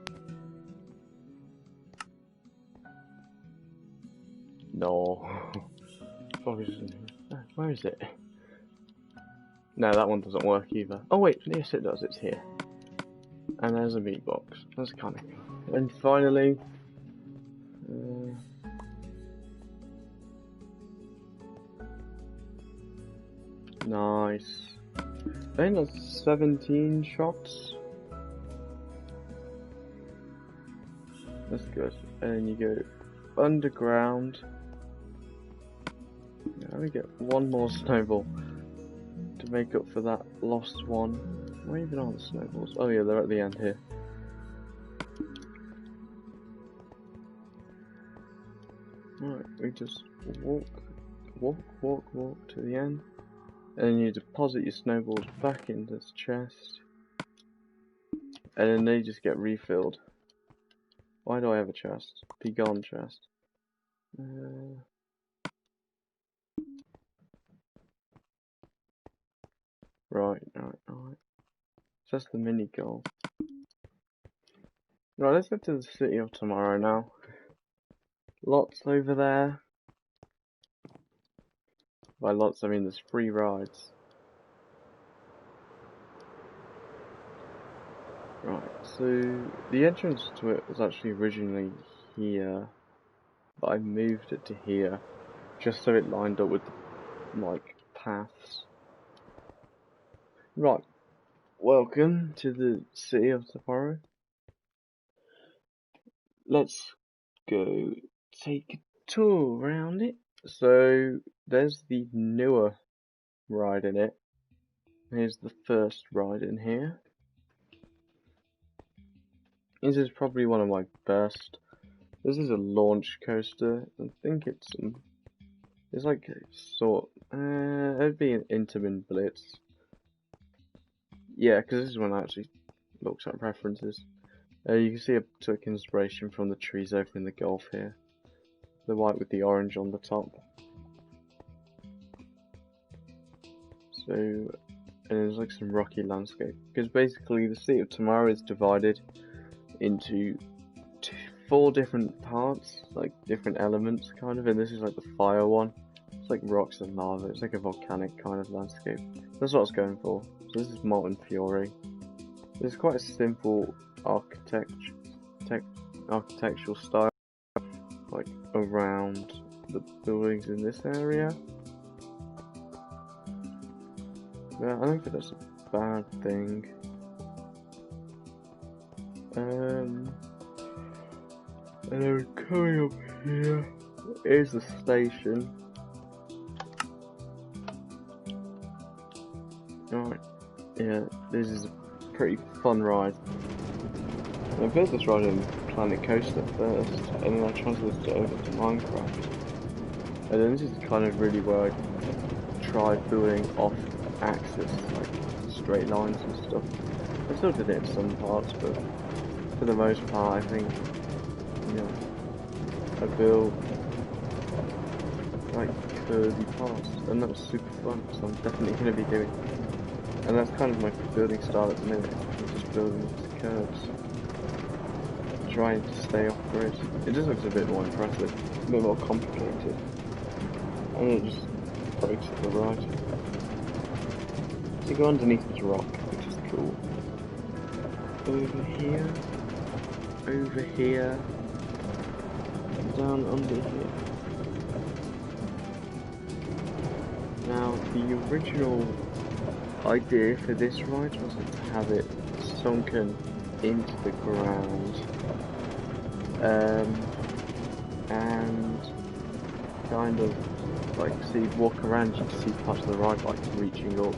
No. Where is it? No, that one doesn't work either. Oh wait, yes it does, it's here. And there's a meat box. That's kind of cool. And finally, nice. I think that's 17 shots. That's good. And then you go underground. Let me get one more snowball to make up for that lost one. Where even are the snowballs? Oh yeah, they're at the end here. Right, we just walk to the end. And then you deposit your snowballs back into this chest. And then they just get refilled. Why do I have a chest? Be gone, chest. Right. So that's the mini goal. Right, let's go to the city of tomorrow now. Lots over there. By lots, I mean there's free rides. Right, so the entrance to it was actually originally here, but I moved it to here, just so it lined up with the, like, paths. Right, welcome to the city of tomorrow. Let's go take a tour around it. So there's the newer ride in it. Here's the first ride in here. This is probably one of my best. This is a launch coaster. I think it's like it'd be an Intamin Blitz. Yeah, because this is when I actually looked at references. You can see I took inspiration from the trees over in the Gulf here. The white with the orange on the top. So, and there's like some rocky landscape. Because basically the City of Tomorrow is divided into 4 different parts, like different elements kind of, and this is like the fire one. It's like rocks and lava, it's like a volcanic kind of landscape. That's what I was going for. So this is Molten Fury. It's quite a simple architectural style, like around the buildings in this area. Yeah, I don't think that's a bad thing. And then coming up here is the station. Alright, yeah, this is a pretty fun ride. I built this ride in Planet Coaster first, and then I translated it over to Minecraft. And then this is kind of really where I tried building off axis, like straight lines and stuff. I still did it in some parts, but for the most part, I think, you know, I built like curvy paths, and that was super fun, so I'm definitely going to be doing. And that's kind of my building style at the minute, just building these curves, trying to stay off grid. It just looks a bit more impressive, a bit more complicated, and it just breaks at the right. So you go underneath this rock, which is cool. Over here, down under here. Now, the original idea for this ride was to have it sunken into the ground, and kind of like, so you'd walk around, you'd see parts of the ride like reaching up,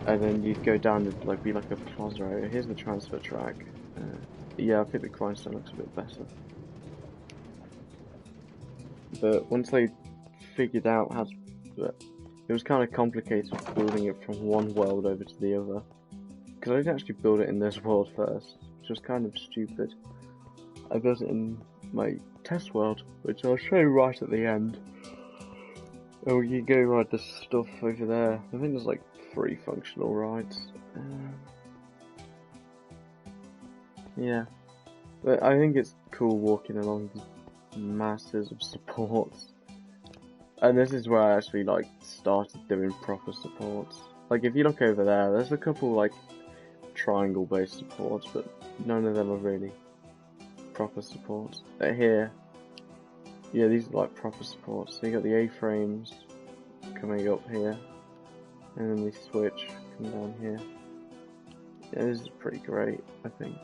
and then you'd go down and like be like a plaza area. Here's the transfer track. Yeah, I think the grindstone looks a bit better. But once they figured out how to, it was kind of complicated building it from one world over to the other. Because I didn't actually build it in this world first, which was kind of stupid. I built it in my test world, which I'll show you right at the end. Oh, you go ride the stuff over there. I think there's like 3 functional rides. Yeah, but I think it's cool walking along these masses of supports. And this is where I actually like started doing proper supports. Like if you look over there, there's a couple like triangle based supports, but none of them are really proper supports. But here, yeah, these are like proper supports. So you got the A-frames coming up here, and then they switch, come down here. Yeah, this is pretty great, I think.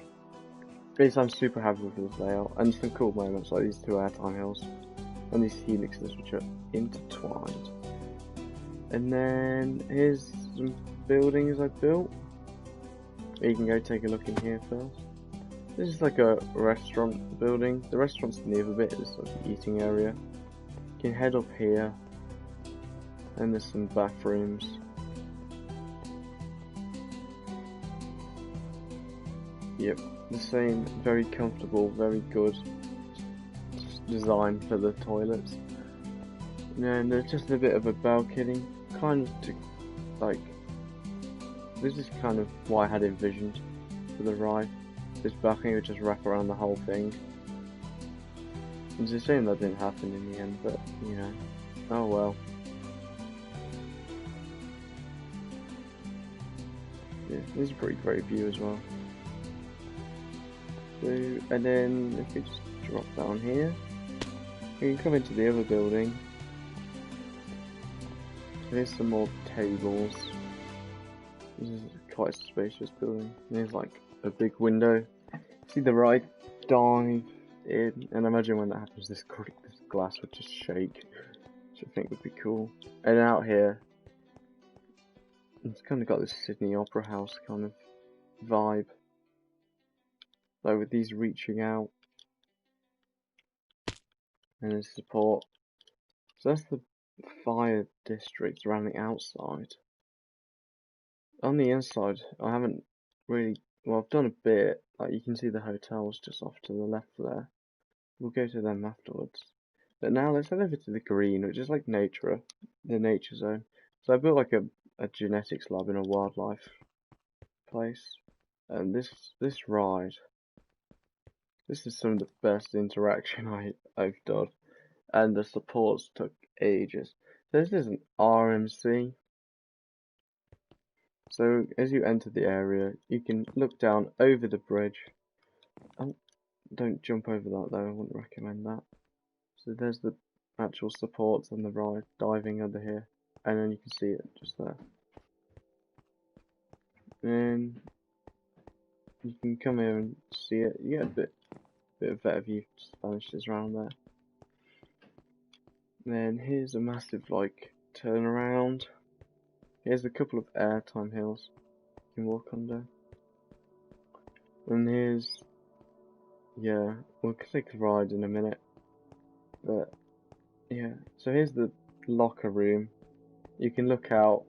At least I'm super happy with this layout, and some cool moments like these 2 airtime hills, and these helixes which are intertwined. And then here's some buildings I built. You can go take a look in here first. This is like a restaurant building. The restaurant's near the bit, it's like the eating area. You can head up here, and there's some bathrooms. Yep, the same, very comfortable, very good design for the toilets. And there's just a bit of a balcony, kind of to, like, this is kind of what I had envisioned for the ride. This balcony would just wrap around the whole thing. It's a shame that didn't happen in the end, but, you know, oh well. Yeah, this is a pretty great view as well. So, and then if we just drop down here, we can come into the other building. Here's some more tables. This is quite a spacious building. There's like a big window. See the ride dive in, and imagine when that happens, this glass would just shake, which I think would be cool. And out here, it's kind of got this Sydney Opera House kind of vibe, like with these reaching out, and there's support. So that's the fire district around the outside. On the inside, I haven't really, well, I've done a bit. Like you can see the hotels just off to the left there. We'll go to them afterwards. But now let's head over to the green, which is like nature, the nature zone. So I built like a genetics lab in a wildlife place, and this ride, this is some of the best interaction I've done, and the supports took ages. This is an RMC. So as you enter the area, you can look down over the bridge. Oh, don't jump over that though, I wouldn't recommend that. So there's the actual supports and the ride diving under here, and then you can see it just there. And you can come here and see it. You get a bit of better view, just vanishes around there. Then here's a massive like turnaround. Here's a couple of airtime hills you can walk under. And here's, yeah, we'll take a ride in a minute. But yeah, so here's the locker room. You can look out.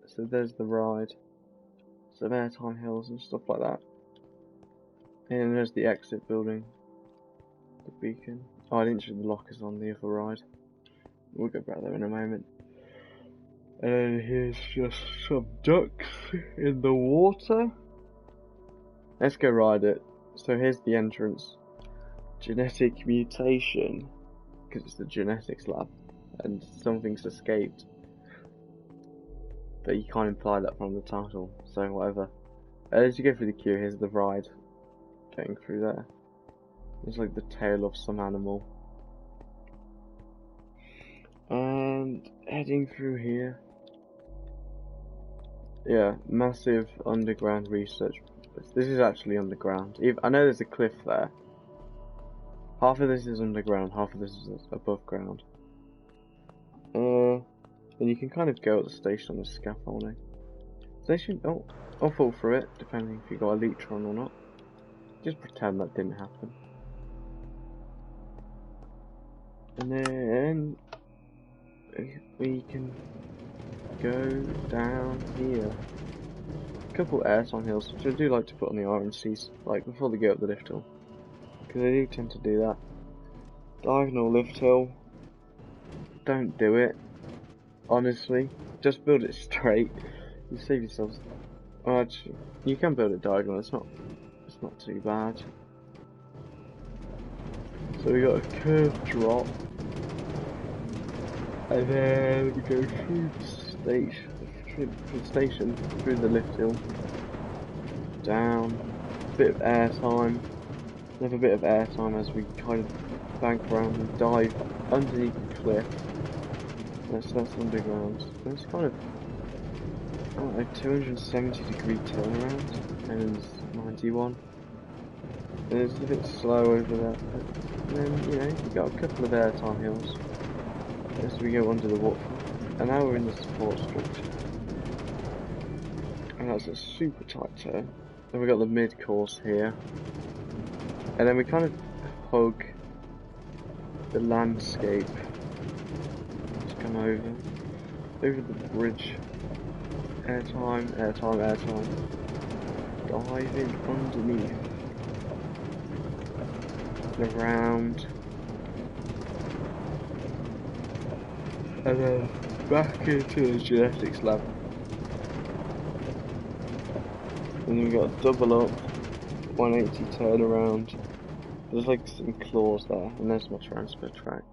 So there's the ride. Some airtime hills and stuff like that. And there's the exit building. The beacon. Oh, I didn't show the lockers on the other ride. We'll go back there in a moment. And here's just some ducks in the water. Let's go ride it. So here's the entrance. Genetic mutation. Because it's the genetics lab. And something's escaped. But you can't imply that from the title. So whatever. As you go through the queue, here's the ride. Getting through there. It's like the tail of some animal. And heading through here. Yeah, massive underground research. This is actually underground. I know there's a cliff there. Half of this is underground, half of this is above ground. And you can kind of go at the station on the scaffolding. Station, oh, I'll fall through it, depending if you got a Leechron or not. Just pretend that didn't happen. And then we can go down here. A couple airtime hills, which I do like to put on the RMCs, like before they go up the lift hill. because I do tend to do that. Diagonal lift hill, don't do it, honestly. Just build it straight. You save yourselves. Oh, actually, you can build it diagonal. It's not too bad. So we got a curved drop, and then we go through the station, through the lift hill, down, a bit of air time, another bit of air time as we kind of bank around and dive underneath the cliff. That's underground. That's kind of, I don't know, 270-degree turnaround, and 91. And it's a bit slow over there. And then, you know, we got a couple of airtime hills as we go under the waterfall. And now we're in the support structure. And that's a super tight turn. Then we got the mid course here. And then we kind of hug the landscape. Just come over the bridge. Airtime, airtime, airtime. Diving underneath. Around. And then back into the genetics lab. And then we got a double up, 180 turnaround. There's like some claws there, and there's my transfer track.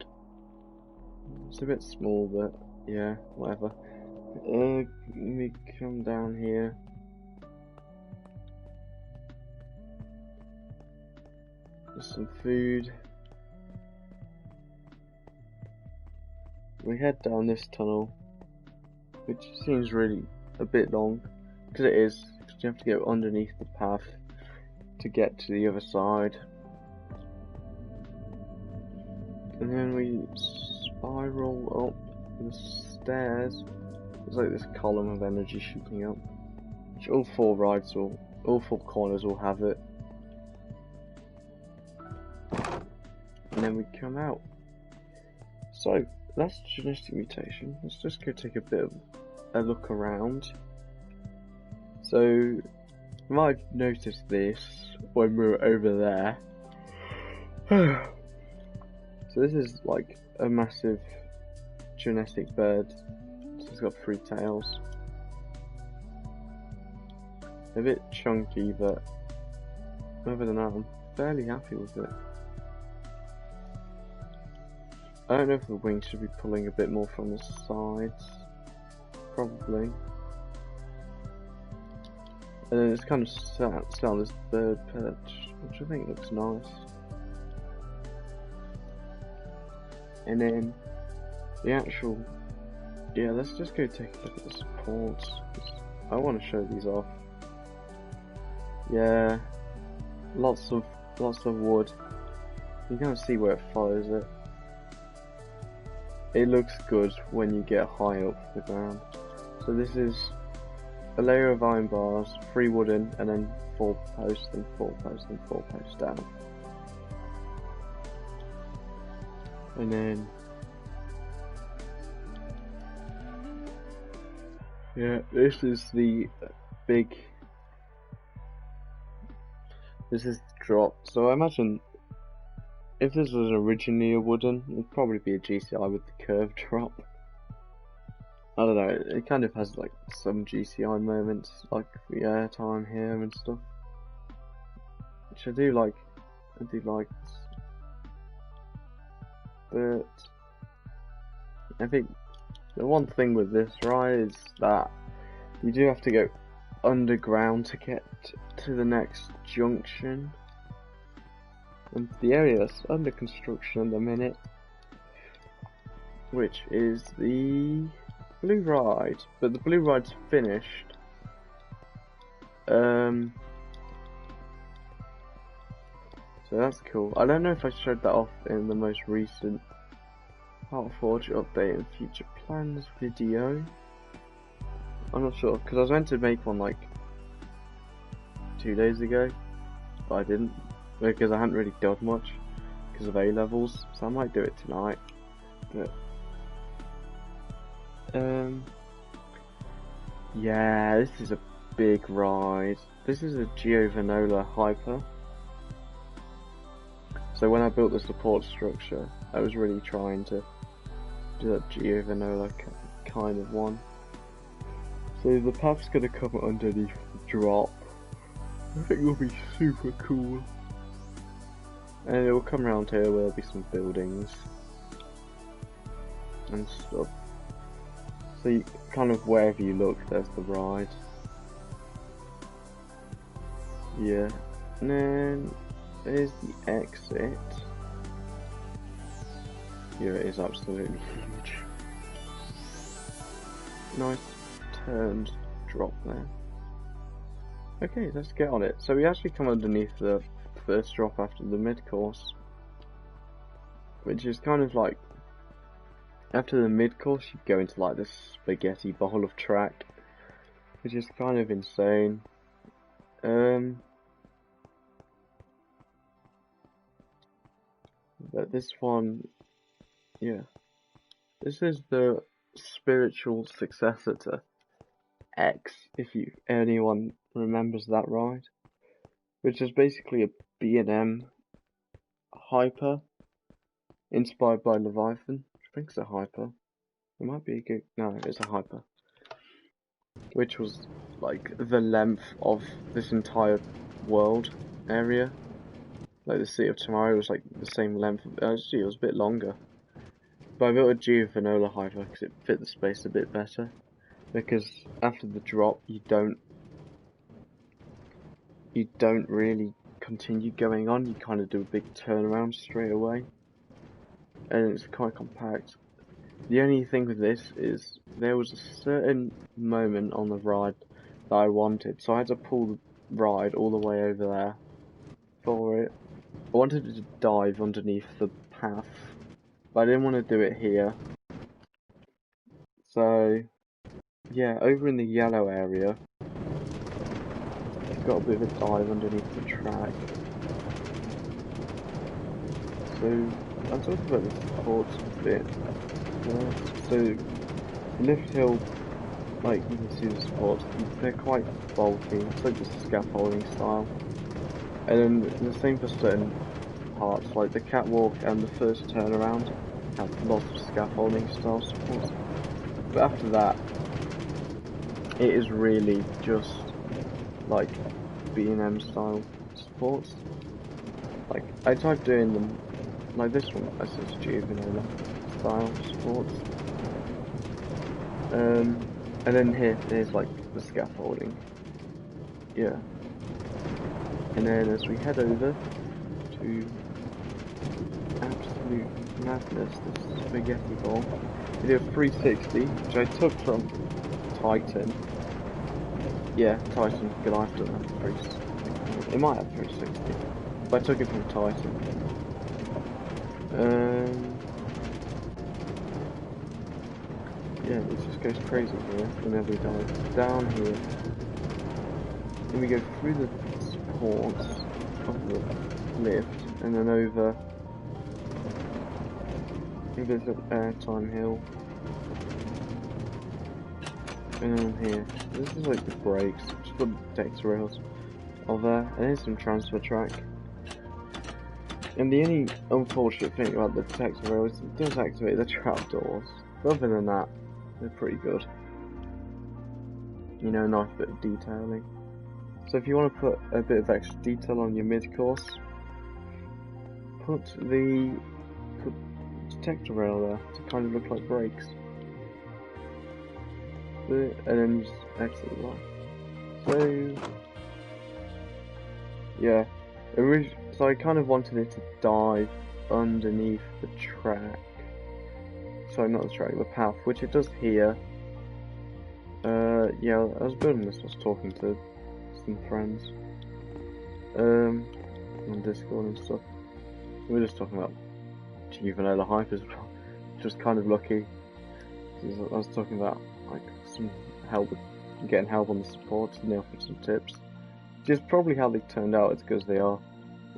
It's a bit small, but yeah, whatever. Let me come down here. There's some food. We head down this tunnel, which seems really a bit long, because it is, because you have to go underneath the path to get to the other side. And then we spiral up the stairs. There's like this column of energy shooting up, which all four corners will have it. And then we come out. So that's genetic mutation. Let's just go take a bit of a look around. So you might have noticed this when we were over there. So this is like a massive genetic bird. So it's got 3 tails. A bit chunky, but other than that, I'm fairly happy with it. I don't know if the wings should be pulling a bit more from the sides. Probably. And then it's kind of sat on this bird perch, which I think looks nice. And then the actual, yeah, let's just go take a look at the supports. I want to show these off. Yeah, lots of wood. You can see where it follows it. It looks good when you get high up the ground. So this is a layer of iron bars, 3 wooden, and then 4 posts, and 4 posts, and 4 posts down. And then, yeah, this is the big, this is the drop. So I imagine if this was originally a wooden, it'd probably be a GCI with the curved drop. I don't know, it kind of has like some GCI moments, like the airtime here and stuff, which I do like this. But I think the one thing with this, right, is that you do have to go underground to get to the next junction. And the area that's under construction at the minute, which is the blue ride, but the blue ride's finished. So that's cool. I don't know if I showed that off in the most recent Heartforge update and future plans video. I'm not sure, because I was meant to make one like 2 days ago, but I didn't, because I hadn't really done much because of A-levels, so I might do it tonight. But yeah, this is a big ride. This is a Giovanola Hyper. So when I built the support structure, I was really trying to do that Giovanola kind of one. So the path's gonna come underneath the drop. I think it'll be super cool. And it will come around here where there'll be some buildings and stuff. So you, kind of wherever you look, there's the ride. Yeah, and then there's the exit. Yeah, it is absolutely huge. Nice turned drop there. Okay, let's get on it. So we actually come underneath the first drop after the mid-course, which is kind of like, after the mid-course you go into like this spaghetti bowl of track, which is kind of insane. But this one, yeah, this is the spiritual successor to X, if anyone remembers that ride, which is basically a B&M hyper inspired by Leviathan. I think it's a hyper. It might be a good. No, it's a hyper, which was like the length of this entire world area. Like the Sea of Tomorrow was like the same length. Actually, it was a bit longer. But I built a Giovanola hyper because it fit the space a bit better. Because after the drop, you don't really continue going on. You kind of do a big turnaround straight away, and it's quite compact. The only thing with this is there was a certain moment on the ride that I wanted, so I had to pull the ride all the way over there for it. I wanted it to dive underneath the path, but I didn't want to do it here. So yeah, over in the yellow area, you've got a bit of a dive underneath the track. So I'll talk about the supports a bit. So lift hill, like you can see the supports, they're quite bulky. It's like the scaffolding style. And then the same for certain parts, like the catwalk and the first turnaround have lots of scaffolding style supports. But after that, it is really just like B&M style supports. Like I tried doing them, like this one, I said Giovanola style supports. And then here's like the scaffolding. Yeah. And then as we head over to absolute madness, this spaghetti bowl, we do a 360, which I took from Titan. Yeah, Titan, Goliath doesn't have 360. It might have 360, but I took it from Titan. Yeah, it just goes crazy here whenever we dive down here. Then we go through the supports of the lift and then over. There's an airtime hill. And then here. This is like the brakes. Just put the deck rails of there. And here's some transfer track. And the only unfortunate thing about the detector rails is it does activate the trapdoors. But other than that, they're pretty good. You know, nice bit of detailing. So if you want to put a bit of extra detail on your mid-course, put the detector rail there to kind of look like brakes. And then just exit the line. So yeah, so I kind of wanted it to dive underneath the track. Sorry, not the track, the path, which it does here. Yeah, I was building this, I was talking to some friends on Discord and stuff. We were just talking about Giovanola hypers, which was kind of lucky. I was talking about like some help with getting help on the supports, and they offered some tips. Just probably how they turned out, it's because they are.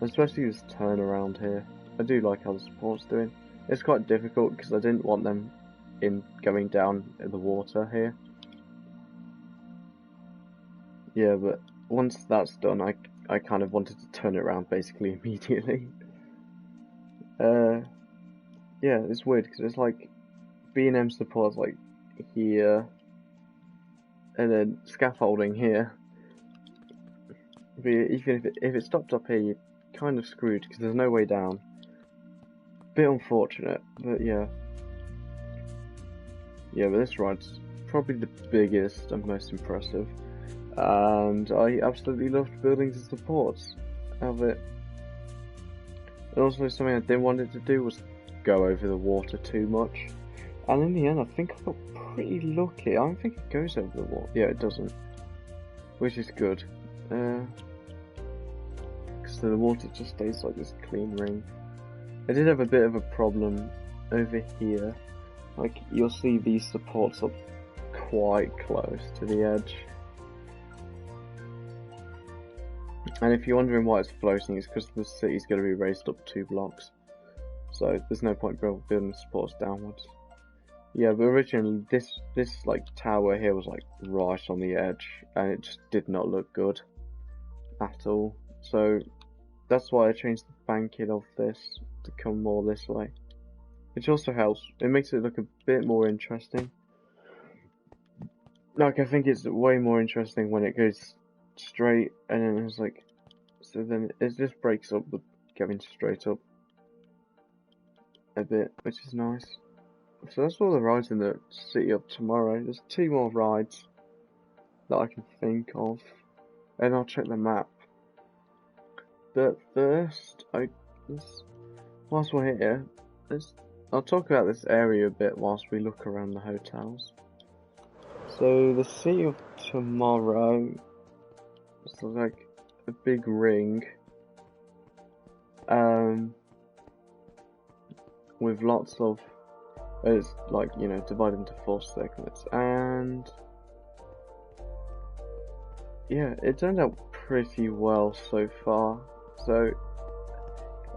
Especially this turnaround here. I do like how the support's doing. It's quite difficult because I didn't want them going down in the water here. Yeah, but once that's done, I kind of wanted to turn it around basically immediately. Yeah, it's weird because it's like B&M supports like here, and then scaffolding here. But even if it stopped up here, you're kind of screwed because there's no way down. Bit unfortunate, but yeah. Yeah, but this ride's probably the biggest and most impressive. And I absolutely loved building the supports of it. And also something I didn't want it to do was go over the water too much. And in the end, I think I got pretty lucky. I don't think it goes over the water. Yeah, it doesn't. Which is good. So the water just stays like this clean ring. I did have a bit of a problem over here. Like, you'll see these supports up quite close to the edge. And if you're wondering why it's floating, it's because the city's going to be raised up 2 blocks. So there's no point building the supports downwards. Yeah, but originally this like tower here was like right on the edge, and it just did not look good at all. So that's why I changed the banking of this to come more this way. Which also helps. It makes it look a bit more interesting. Like, I think it's way more interesting when it goes straight and then it's like, so then it just breaks up the going straight up a bit, which is nice. So that's all the rides in the city of tomorrow. There's 2 more rides that I can think of, and I'll check the map. But first, whilst we're here, I'll talk about this area a bit whilst we look around the hotels. So the city of tomorrow is like a big ring, with lots of, it's like, you know, divided into 4 segments, and yeah, it turned out pretty well so far. So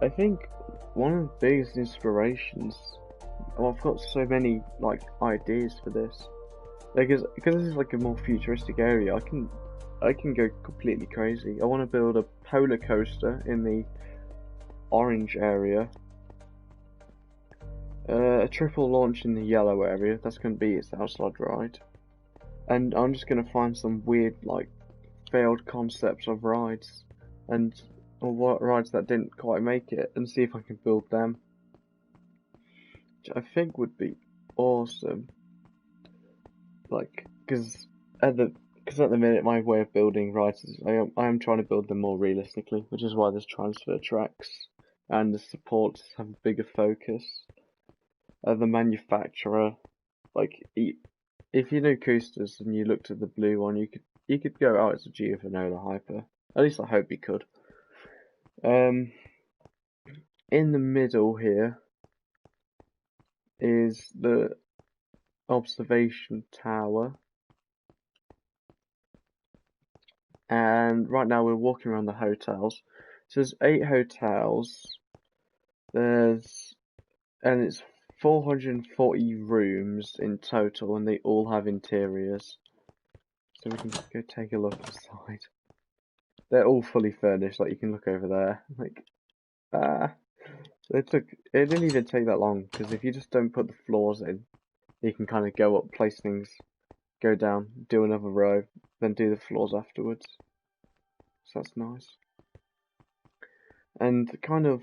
I think one of the biggest inspirations, well, I've got so many like ideas for this, because this is like a more futuristic area. I can go completely crazy. I want to build a polar coaster in the orange area, a triple launch in the yellow area. That's going to be its outside ride, and I'm just going to find some weird like failed concepts of rides or what rides that didn't quite make it, and see if I can build them, which I think would be awesome. Like, because at the minute my way of building rides is I am trying to build them more realistically, which is why there's transfer tracks and the supports have a bigger focus. The manufacturer, like, if you know coasters and you looked at the blue one, you could go, oh, it's a Giovanola Hyper. At least I hope you could. In the middle here is the observation tower, and right now we're walking around the hotels. So there's 8 hotels. And it's 440 rooms in total, and they all have interiors. So we can go take a look inside. They're all fully furnished, like you can look over there. Like, it didn't even take that long, because if you just don't put the floors in, you can kind of go up, place things, go down, do another row, then do the floors afterwards. So that's nice. And kind of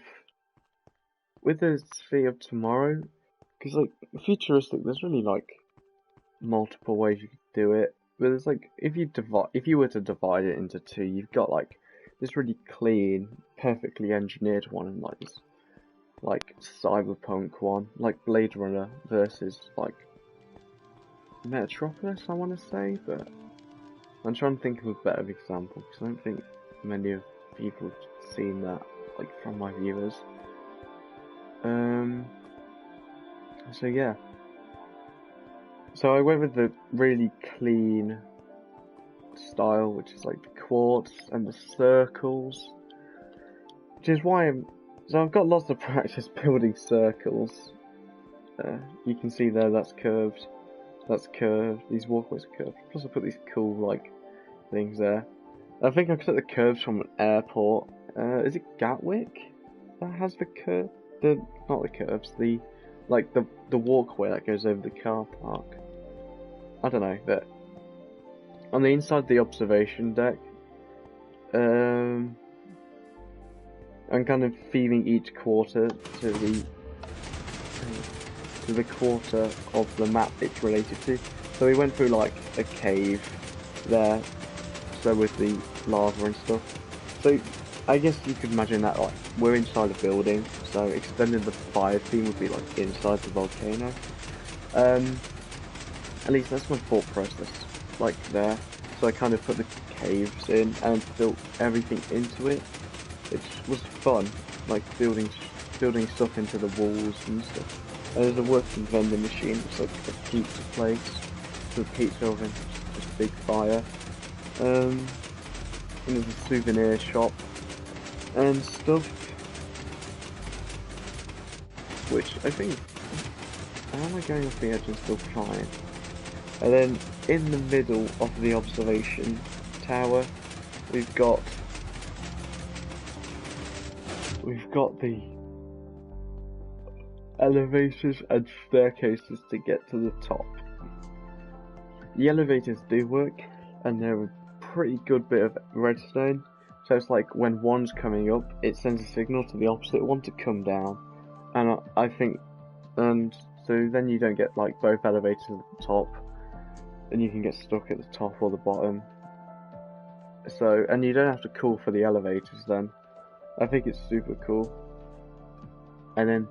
with the city of tomorrow, because like futuristic, there's really like multiple ways you could do it. But there's like, if you were to divide it into 2, you've got like this really clean, perfectly engineered one, and like this like cyberpunk one, like Blade Runner versus like Metropolis, I want to say. But I'm trying to think of a better example, because I don't think many of people have seen that, like, from my viewers. So yeah. So I went with the really clean style, which is like the quartz and the circles, which is why so I've got lots of practice building circles. You can see there, that's curved, these walkways are curved, plus I put these cool like things there. I think I took the curves from an airport. Is it Gatwick that has the curve? the not the curbs, the walkway that goes over the car park. I don't know, but on the inside of the observation deck, I'm kind of feeding each quarter to the quarter of the map it's related to. So we went through like a cave there, so with the lava and stuff. So I guess you could imagine that like we're inside a building, so extending the fire theme would be like inside the volcano. At least that's my thought process, like there. So I kind of put the caves in and built everything into it, which was fun, like building stuff into the walls and stuff. And there's a working vending machine, it's like a pizza place, with a pizza oven, just a big fire. And there's a souvenir shop and stuff, which I think, how am I going off the edge and still flying? And then in the middle of the observation tower, we've got the elevators and staircases to get to the top. The elevators do work, and they're a pretty good bit of redstone. So it's like when one's coming up, it sends a signal to the opposite one to come down. And I think, and so then you don't get like both elevators at the top, and you can get stuck at the top or the bottom. So, and you don't have to call for the elevators then. I think it's super cool. And then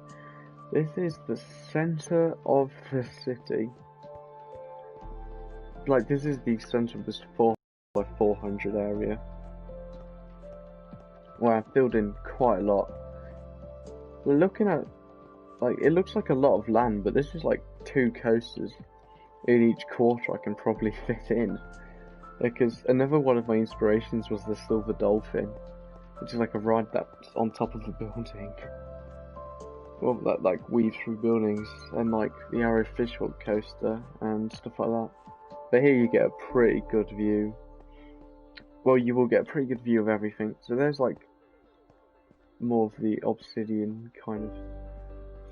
this is the center of the city. Like, this is the center of this 4x400 area, where I've filled in quite a lot. Looking at, like, it looks like a lot of land, but this is like 2 coasters in each quarter I can probably fit in. Because another one of my inspirations was the Silver Dolphin, which is like a ride that's on top of a building. Well, that like weaves through buildings, and like the Arrow Fishhook coaster and stuff like that. But here you get a pretty good view. Well, you will get a pretty good view of everything. So there's like more of the obsidian kind of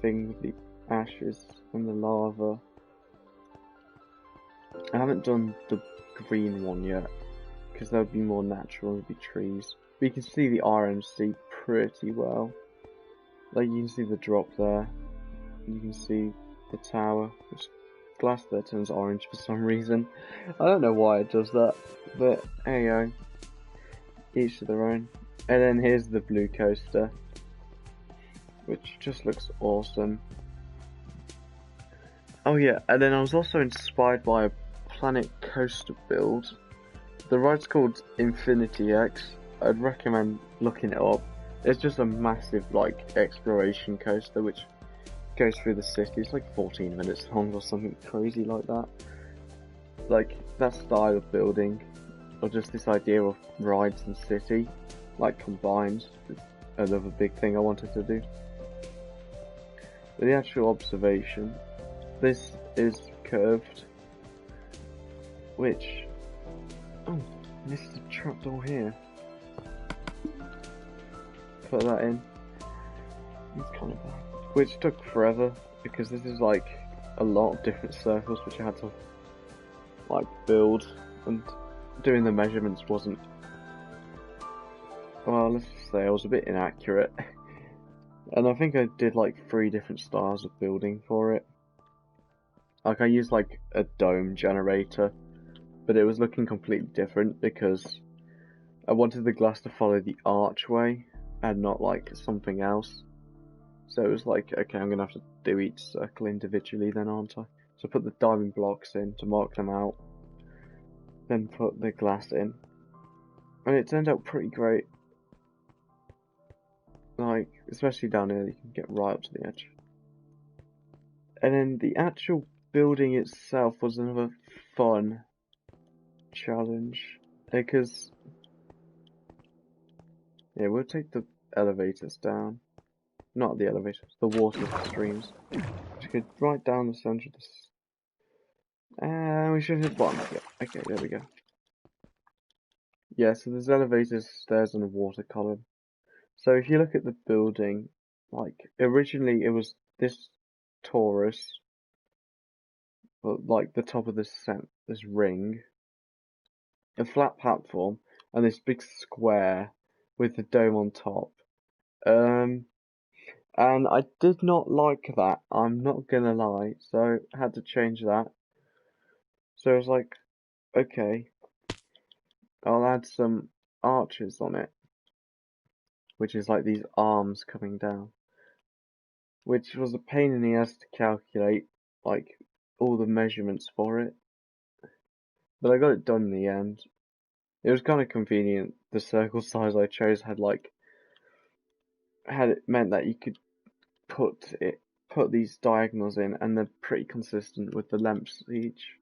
thing with the ashes and the lava. I haven't done the green one yet, because that would be more natural, it would be trees. But you can see the RMC pretty well. Like, you can see the drop there, you can see the tower, which glass there turns orange for some reason. I don't know why it does that, but there you go. Each to their own. And then here's the blue coaster, which just looks awesome. Oh yeah, and then I was also inspired by a Planet Coaster build. The ride's called Infinity X. I'd recommend looking it up. It's just a massive like exploration coaster which goes through the city. It's like 14 minutes long or something crazy like that. Like that style of building, or just this idea of rides and city, like combined, is another big thing I wanted to do. But the actual observation, this is curved, which, oh, this is a trapdoor here. Put that in. It's kind of bad. Which took forever, because this is like a lot of different circles which I had to like build, and doing the measurements wasn't, well, let's just say I was a bit inaccurate. And I think I did like 3 different styles of building for it. Like I used like a dome generator, but it was looking completely different because I wanted the glass to follow the archway and not like something else. So it was like, okay, I'm gonna have to do each circle individually then, aren't I? So I put the diamond blocks in to mark them out, then put the glass in, and it turned out pretty great. Like, especially down here, you can get right up to the edge. And then the actual building itself was another fun challenge, because, yeah, we'll take the elevators down. Not the elevators, the water streams. Which go right down the centre of this. And we should hit the bottom. Yeah, okay, there we go. Yeah, so there's elevators, stairs, and a water column. So if you look at the building, like originally it was this torus, but like the top of this ring, a flat platform, and this big square with the dome on top. Um, and I did not like that. I'm not gonna lie. So I had to change that. So I was like, okay, I'll add some arches on it, which is like these arms coming down, which was a pain in the ass to calculate, like all the measurements for it. But I got it done in the end. It was kind of convenient. The circle size I chose had it meant that you could put these diagonals in, and they're pretty consistent with the lengths each.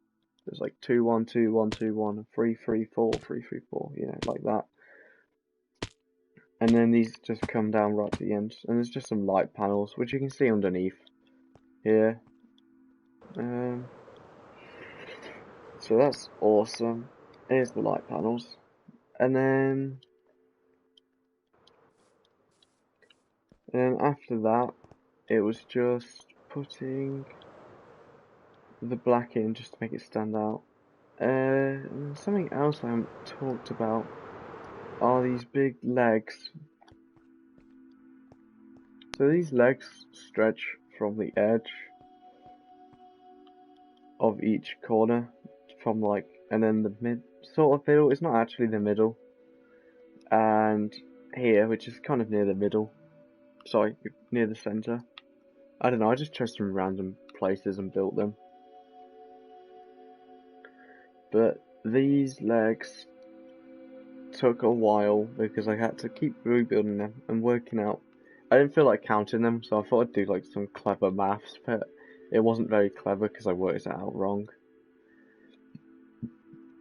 There's like 2 1 2 1 2 1 3 3 4 3 3 4, you know, like that. And then these just come down right to the end, and there's just some light panels which you can see underneath here. So that's awesome. Here's the light panels, and then after that, it was just putting the black in just to make it stand out. And something else I haven't talked about are these big legs. So these legs stretch from the edge of each corner, from like, and then the sort of middle. It's not actually the middle, and here, which is kind of near the middle. Sorry, near the center. I don't know. I just chose some random places and built them. But these legs took a while because I had to keep rebuilding them and working out. I didn't feel like counting them, so I thought I'd do like some clever maths, but it wasn't very clever because I worked it out wrong.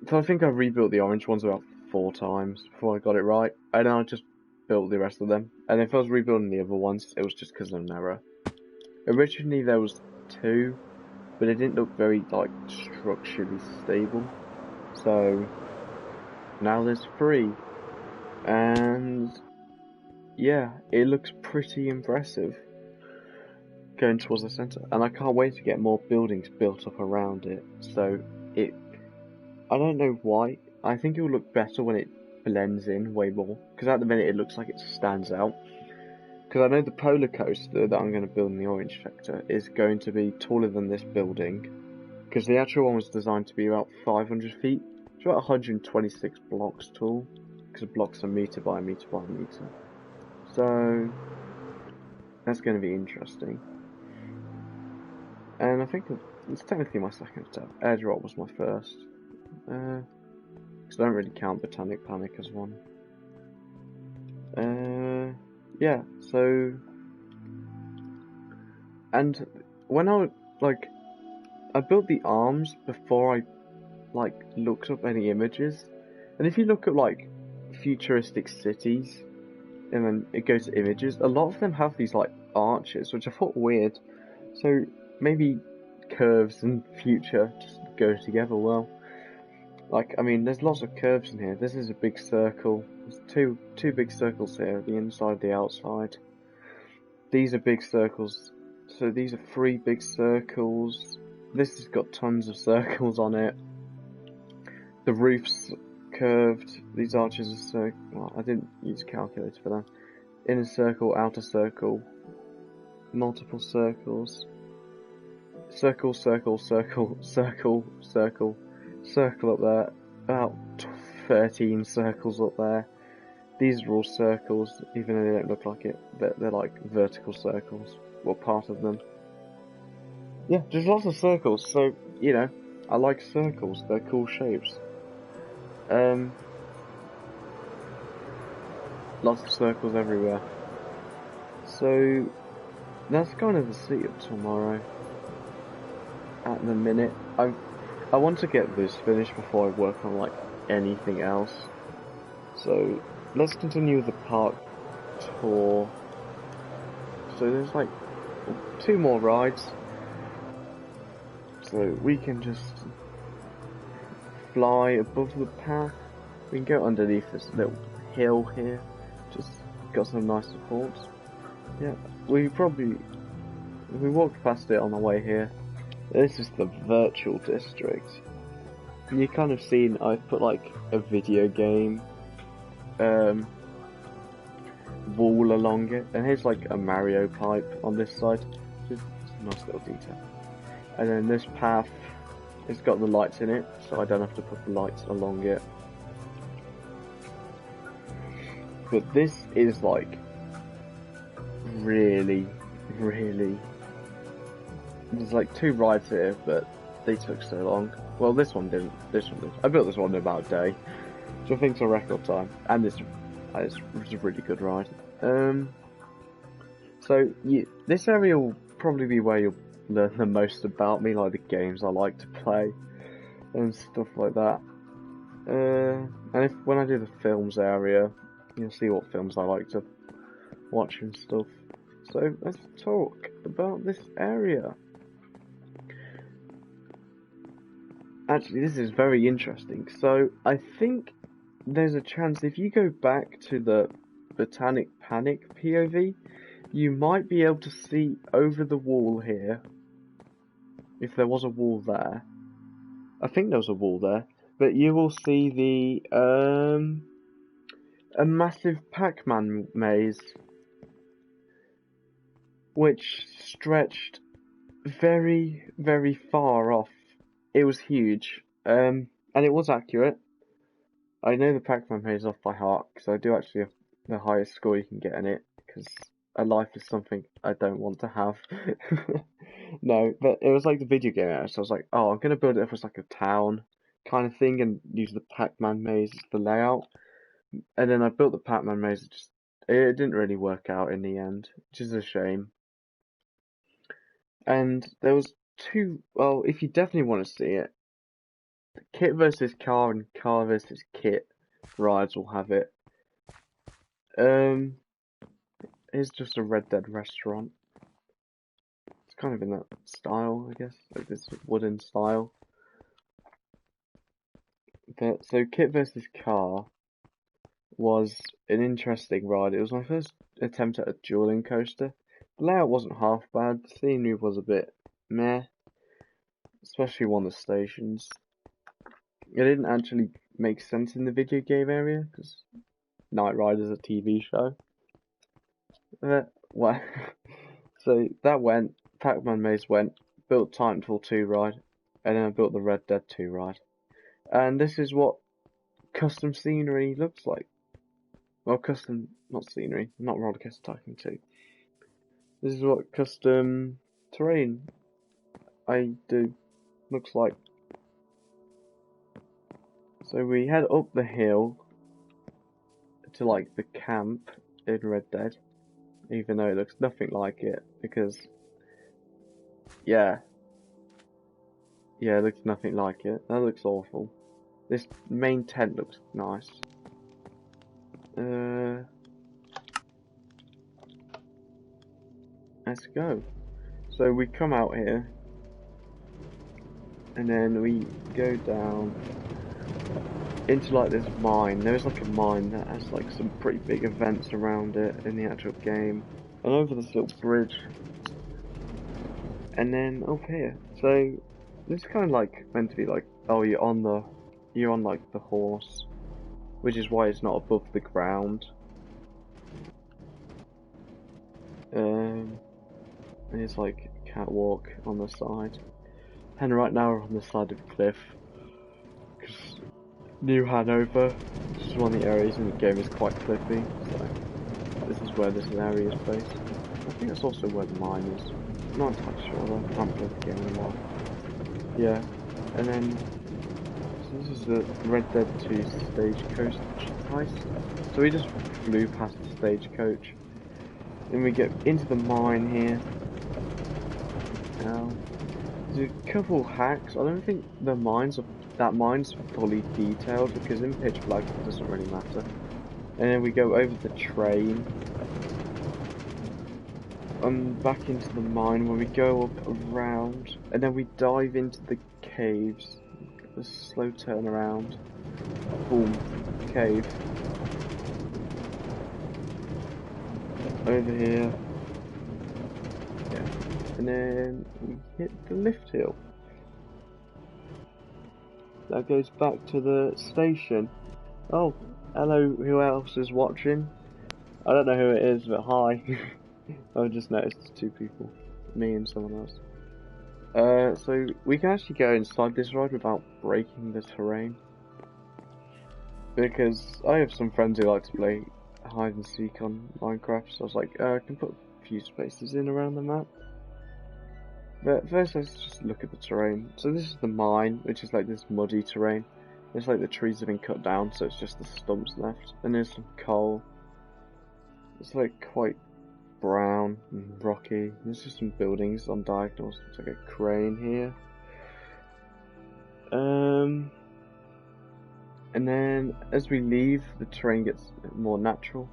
So I think I rebuilt the orange ones about 4 times before I got it right, and then I just built the rest of them. And if I was rebuilding the other ones, it was just because of an error. Originally there was 2, but it didn't look very like structurally stable. So now there's 3, and yeah, it looks pretty impressive going towards the center, and I can't wait to get more buildings built up around it. So I don't know why. I think it will look better when it blends in way more, because at the minute it looks like it stands out. Because I know the polar coaster that I'm going to build in the orange sector is going to be taller than this building, because the actual one was designed to be about 500 feet. It's about 126 blocks tall, because blocks are meter by meter by meter. So that's going to be interesting. And I think it's technically my second attempt. Airdrop was my first. Because I don't really count Botanic Panic as one. Yeah, so... And when I built the arms before I, looked up any images. And if you look at, futuristic cities, and then it goes to images, a lot of them have these, arches, which I thought weird. So, maybe curves and future just go together well. I mean, there's lots of curves in here. This is a big circle. There's two big circles here, the inside, the outside. These are big circles. So these are 3 big circles. This has got tons of circles on it. The roof's curved. These arches are well, I didn't use a calculator for that. Inner circle, outer circle, multiple circles. Circle, circle, circle, circle, circle. Circle up there, about 13 circles up there. These are all circles, even though they don't look like it. They're like vertical circles, or part of them. Yeah, there's lots of circles, so, you know, I like circles, they're cool shapes. Lots of circles everywhere. So, that's kind of the setup tomorrow. At the minute, I want to get this finished before I work on anything else. So let's continue with the park tour. So there's 2 more rides. So we can just fly above the path. We can go underneath this little hill here. Just got some nice supports. Yeah, we walked past it on the way here. This is the virtual district. You kind of seen I've put like a video game wall along it, and here's like a Mario pipe on this side. Just a nice little detail. And then this path, it's got the lights in it, so I don't have to put the lights along it. But this is like really, there's like 2 rides here, but they took so long. Well, this one didn't. This one did. I built this one in about a day, so I think it's a record time. And this was a really good ride. So this area will probably be where you'll learn the most about me, like the games I like to play and stuff like that. And when I do the films area, you'll see what films I like to watch and stuff. So let's talk about this area. Actually, this is very interesting. So I think there's a chance if you go back to the Botanic Panic POV, you might be able to see over the wall here. If there was a wall there, I think there was a wall there, but you will see the a massive Pac-Man maze, which stretched very, very far off. It was huge, and it was accurate. I know the Pac-Man maze off by heart, because I do actually have the highest score you can get in it, because a life is something I don't want to have. No, but it was like the video game area, so I was like, oh, I'm going to build it up as like a town kind of thing, and use the Pac-Man maze as the layout. And then I built the Pac-Man maze, it didn't really work out in the end, which is a shame. And there was 2, well, if you definitely want to see it, Kit versus Car and Car versus Kit rides will have it. It's just a Red Dead restaurant. It's kind of in that style, I guess, like this wooden style. But so Kit versus Car was an interesting ride. It was my first attempt at a dueling coaster. The layout wasn't half bad. The scenery was a bit meh, especially one of the stations. It didn't actually make sense in the video game area because Knight Rider's a TV show. Well, so that went. Pac-Man Maze went. Built Titanfall 2 ride, and then I built the Red Dead 2 ride. And this is what custom scenery looks like. Well, custom, not scenery, not Rollercoaster Tycoon 2. This is what custom terrain I do looks like. So we head up the hill to like the camp in Red Dead, even though it looks nothing like it, because yeah, it looks nothing like it. That looks awful. This main tent looks nice. Let's go. So we come out here, and then we go down into like this mine. There's like a mine that has like some pretty big events around it in the actual game. And over this little bridge, and then up here. So this is kind of like meant to be like, oh, you're on like the horse, which is why it's not above the ground. There's like a catwalk on the side, and right now we're on the side of a cliff, because New Hanover, which is one of the areas in the game, is quite cliffy, so this is where this area is based. I think that's also where the mine is. I'm not entirely sure though, I haven't played the game in a while. Yeah, and then, so this is the Red Dead 2 stagecoach heist. So we just flew past the stagecoach. Then we get into the mine here. Now, there's a couple hacks. I don't think that mine's fully detailed, because in pitch black it doesn't really matter. And then we go over the train. Back into the mine where we go up around, and then we dive into the caves. A slow turn around. Boom. Cave. Over here. and then we hit the lift hill. That goes back to the station. Oh, hello, who else is watching? I don't know who it is, but hi. I've just noticed 2 people, me and someone else. So we can actually go inside this ride without breaking the terrain. Because I have some friends who like to play hide and seek on Minecraft, so I was like, I can put a few spaces in around the map. But first let's just look at the terrain. So this is the mine, which is like this muddy terrain. It's like the trees have been cut down, so it's just the stumps left. And there's some coal. It's like quite brown and rocky. There's just some buildings on diagonals. It's like a crane here. And then as we leave, the terrain gets more natural.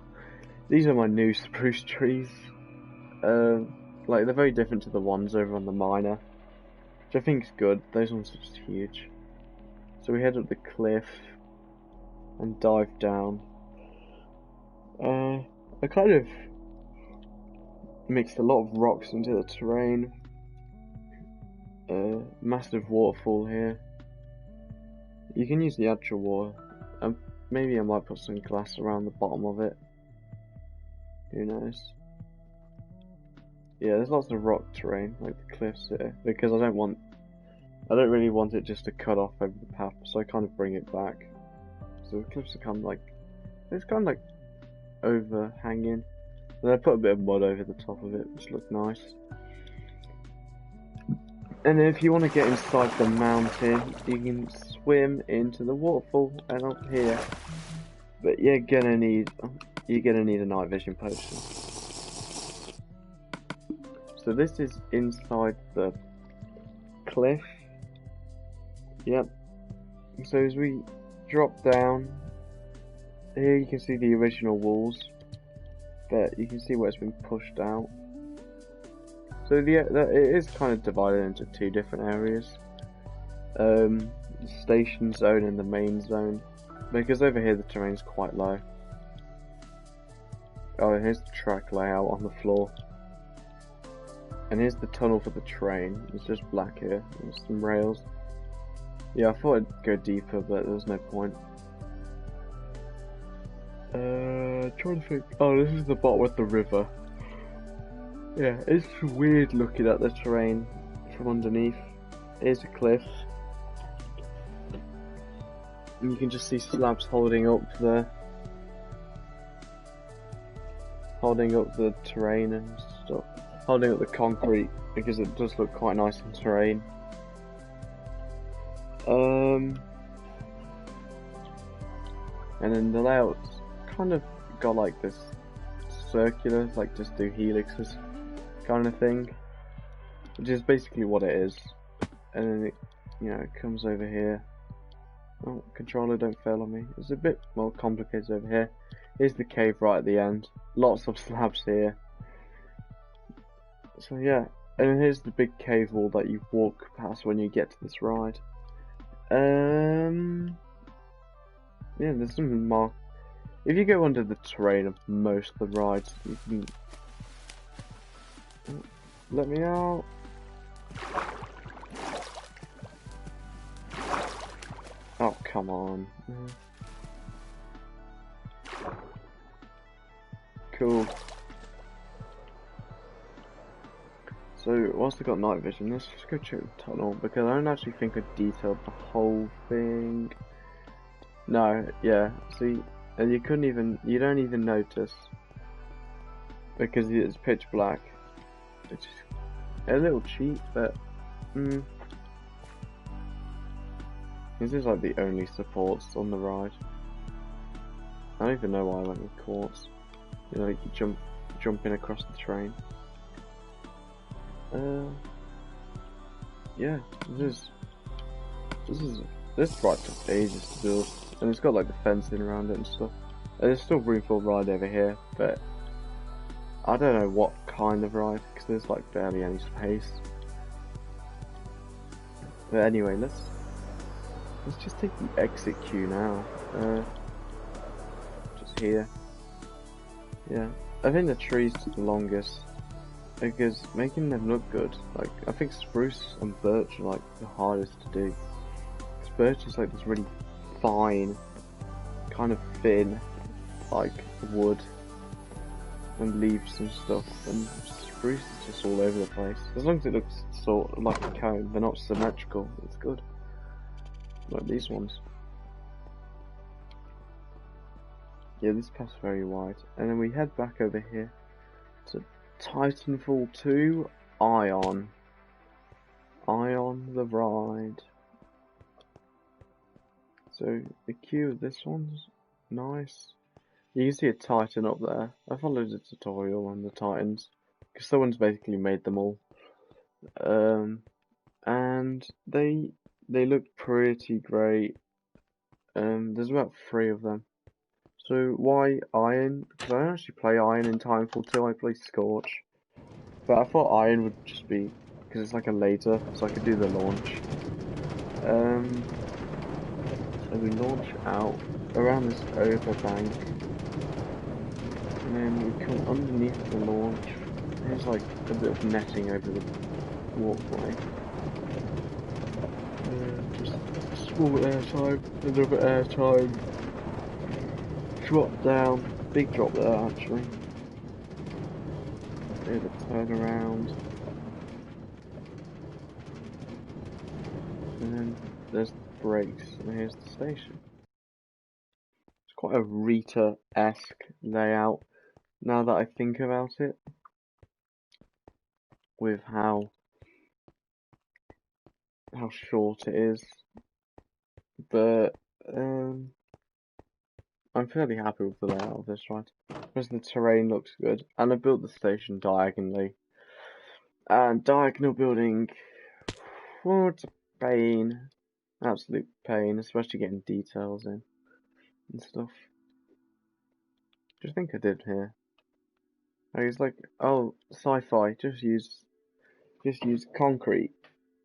These are my new spruce trees. Like they're very different to the ones over on the miner, which I think is good. Those ones are just huge. So we head up the cliff and dive down. I kind of mixed a lot of rocks into the terrain. Massive waterfall here. You can use the actual water. Maybe I might put some glass around the bottom of it. Who knows? Yeah, there's lots of rock terrain, like the cliffs here, because I don't really want it just to cut off over the path, so I kind of bring it back. So the cliffs are kind of like, it's kind of like overhanging. And I put a bit of mud over the top of it, which looks nice. And then if you want to get inside the mountain, you can swim into the waterfall and up here. But you're gonna need a night vision potion. So this is inside the cliff. Yep. So as we drop down, here you can see the original walls, but you can see where it's been pushed out. So it is kind of divided into 2 different areas. The station zone and the main zone. Because over here the terrain's quite low. Oh, and here's the track layout on the floor. And here's the tunnel for the train. It's just black here. There's some rails. Yeah, I thought I'd go deeper, but there's no point. Trying to think. Oh, this is the bottom of the river. Yeah, it's weird looking at the terrain from underneath. Here's a cliff. And you can just see slabs holding up the terrain and stuff. Holding up the concrete, because it does look quite nice in terrain. And then the layout's kind of got like this circular, like just do helixes kind of thing, which is basically what it is. And then it, it comes over here. Oh, controller, don't fail on me. It's a bit more complicated over here. Here's the cave right at the end. Lots of slabs here. So yeah, and then here's the big cave wall that you walk past when you get to this ride. Yeah, there's some mark. If you go under the terrain of most of the rides, you can. Let me out. Oh, come on. Cool. So, whilst I got night vision, let's just go check the tunnel, because I don't actually think I detailed the whole thing. No, yeah, see, and you don't even notice, because it's pitch black. It's a little cheap, but, This is like the only supports on the ride. I don't even know why I went with quartz. Like you jumping across the train. Yeah, this ride took ages to build, and it's got like the fencing around it and stuff. And there's still room for a ride over here, but I don't know what kind of ride, because there's like barely any space. But anyway, let's just take the exit queue now. Just here. Yeah, I think the tree's the longest. because making them look good, like, I think spruce and birch are like the hardest to do. Because birch is like this really fine, kind of thin, like wood and leaves and stuff, and spruce is just all over the place. As long as it looks sort of like a cone, they're not symmetrical, it's good. Like these ones. Yeah, this path's very wide. And then we head back over here to Titanfall 2 Ion. Ion the ride. So the queue of this one's nice. You can see a Titan up there. I followed a tutorial on the Titans because someone's basically made them all. And they look pretty great. There's about 3 of them. So why Iron? Because I don't actually play Iron in Titanfall 2, I play Scorch. But I thought Iron would just be, because it's like a laser, so I could do the launch. So we launch out around this overbank. And then we come underneath the launch. There's like a bit of netting over the walkway. Just small air time, another air time. Drop down, big drop there actually. There's a turnaround. And then there's the brakes, and here's the station. It's quite a Rita-esque layout, now that I think about it. With how short it is. But, I'm fairly happy with the layout of this ride. Because the terrain looks good, and I built the station diagonally. And diagonal building, oh, it's a pain. Absolute pain, especially getting details in and stuff. Do you think I did here? I was like, oh, sci-fi, just use concrete,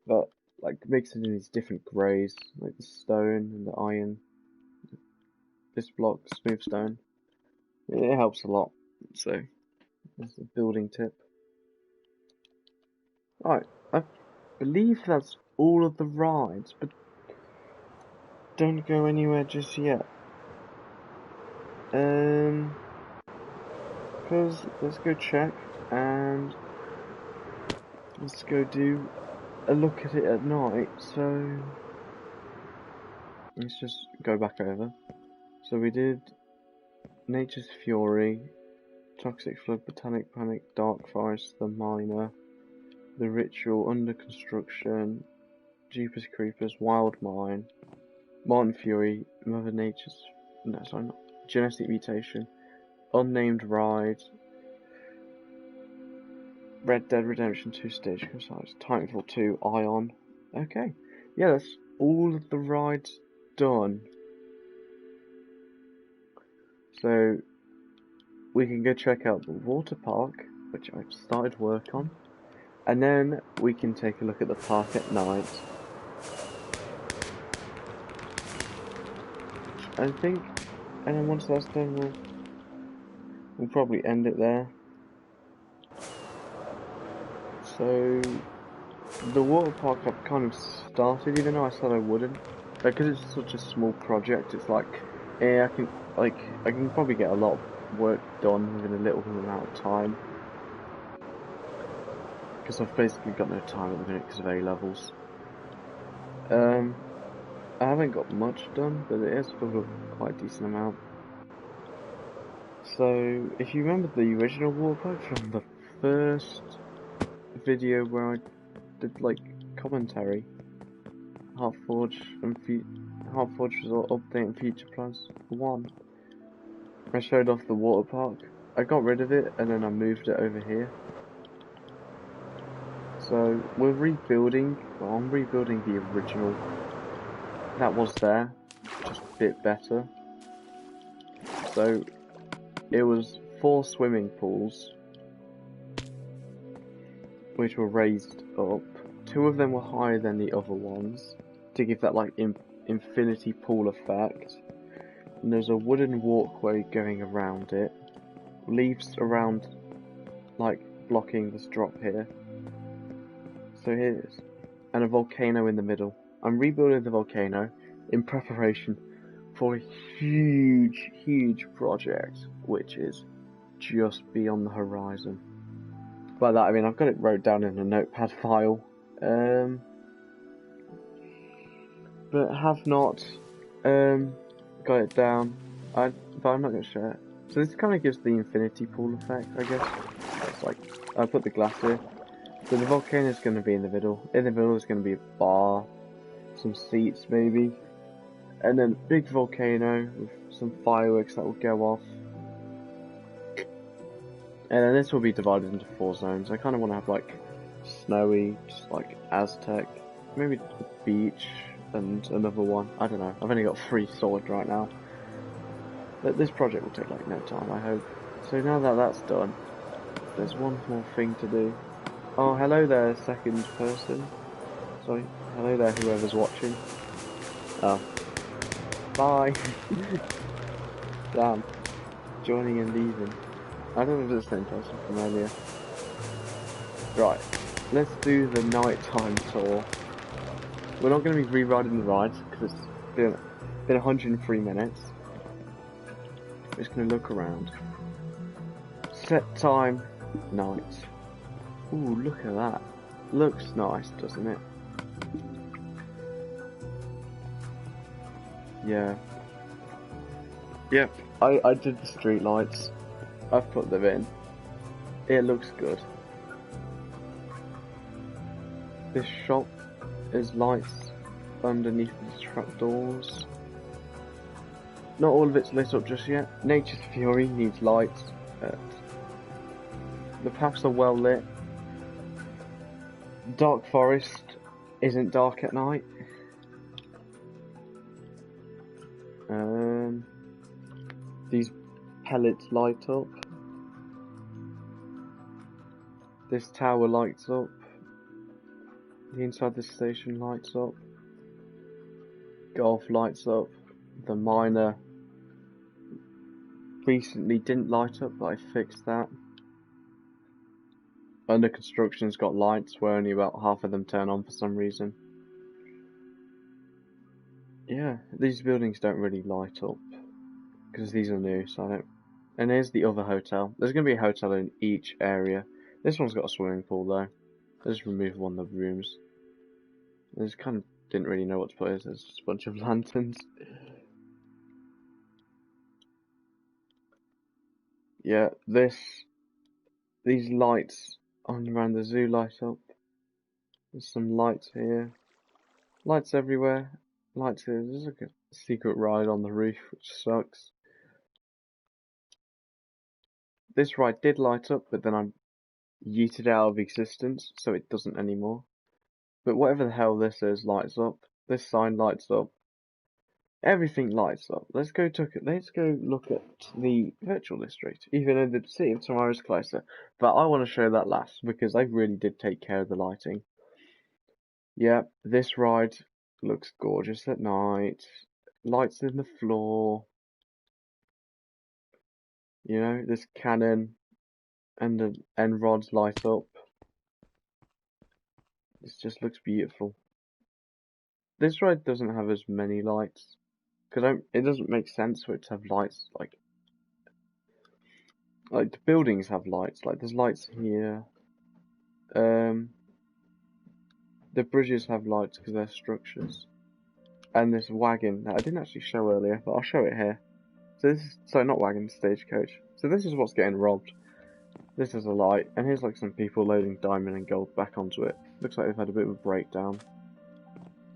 but like mix it in these different greys, like the stone and the iron. This block, smooth stone. It helps a lot. So that's a building tip. Alright, I believe that's all of the rides, but don't go anywhere just yet. Because let's go check and let's go do a look at it at night. So let's just go back over. So we did Nature's Fury, Toxic Flood, Botanic Panic, Dark Forest, The Miner, The Ritual, Under Construction, Jeepers Creepers, Wild Mine, Martin Fury, Mother Nature's, no sorry not, Genetic Mutation, Unnamed Ride, Red Dead Redemption 2 Stage Size, Titanfall 2, Ion. Okay, yeah, that's all of the rides done. So we can go check out the water park, which I've started work on, and then we can take a look at the park at night. I think, and then once that's done, we'll probably end it there. So the water park I've kind of started, even though I said I wouldn't, because it's such a small project. It's like, yeah, I can probably get a lot of work done within a little amount of time. Because I've basically got no time at the minute because of A-levels. I haven't got much done, but it is still a quite decent amount. So, if you remember the original water park from the first video where I did like commentary, Heartforge was updating Future Plans 1. I showed off the water park. I got rid of it and then I moved it over here. So we're rebuilding. Well, I'm rebuilding the original that was there, just a bit better. So it was 4 swimming pools, which were raised up. 2 of them were higher than the other ones to give that like infinity pool effect. And there's a wooden walkway going around it. Leaves around, like blocking this drop here. So here's and a volcano in the middle. I'm rebuilding the volcano in preparation for a huge project, which is just beyond the horizon. By that I mean I've got it wrote down in a notepad file, but have not got it down. But I'm not going to share it. So this kind of gives the infinity pool effect, I guess. It's like I put the glass here. So the volcano is going to be in the middle. In the middle is going to be a bar, some seats maybe, and then big volcano with some fireworks that will go off. And then this will be divided into 4 zones. I kind of want to have like snowy, just like Aztec, maybe the beach and another one. I don't know. I've only got 3 sorted right now. But this project will take like no time, I hope. So now that that's done, there's one more thing to do. Oh, hello there, second person. Sorry, hello there, whoever's watching. Oh. Bye! Damn. Joining and leaving. I don't know if it's the same person from earlier. Right, let's do the nighttime tour. We're not going to be re-riding the rides, because it's been 103 minutes. We're just going to look around. Set time, night. Ooh, look at that. Looks nice, doesn't it? Yeah. Yep, I did the street lights. I've put them in. It looks good. This shop is lights underneath these trapdoors. Not all of it's lit up just yet. Nature's Fury needs lights. The paths are well lit. Dark Forest isn't dark at night. These pellets light up. This tower lights up. The inside of the station lights up. Golf lights up. The miner recently didn't light up, but I fixed that. Under construction's got lights where only about half of them turn on for some reason. Yeah, these buildings don't really light up because these are new, so I don't. And here's the other hotel. There's going to be a hotel in each area. This one's got a swimming pool though. I just removed one of the rooms. I just kind of didn't really know what to put in. There's just a bunch of lanterns. Yeah, these lights on around the zoo light up. There's some lights here. Lights everywhere. Lights here. There's like a secret ride on the roof, which sucks. This ride did light up, but then I yeeted out of existence, so it doesn't anymore. But whatever the hell this is lights up. This sign lights up. Everything lights up. Let's go look at the virtual district, even though the city of tomorrow is closer. But I want to show that last because I really did take care of the lighting. Yeah, this ride looks gorgeous at night. Lights in the floor. You know, this cannon and the end rods light up. This just looks beautiful. This ride doesn't have as many lights because it doesn't make sense for it to have lights like the buildings have lights. Like there's lights here. The bridges have lights because they're structures. And this wagon that I didn't actually show earlier, but I'll show it here. So not wagon, stagecoach. So this is what's getting robbed. This is a light, and here's like some people loading diamond and gold back onto it. Looks like they've had a bit of a breakdown.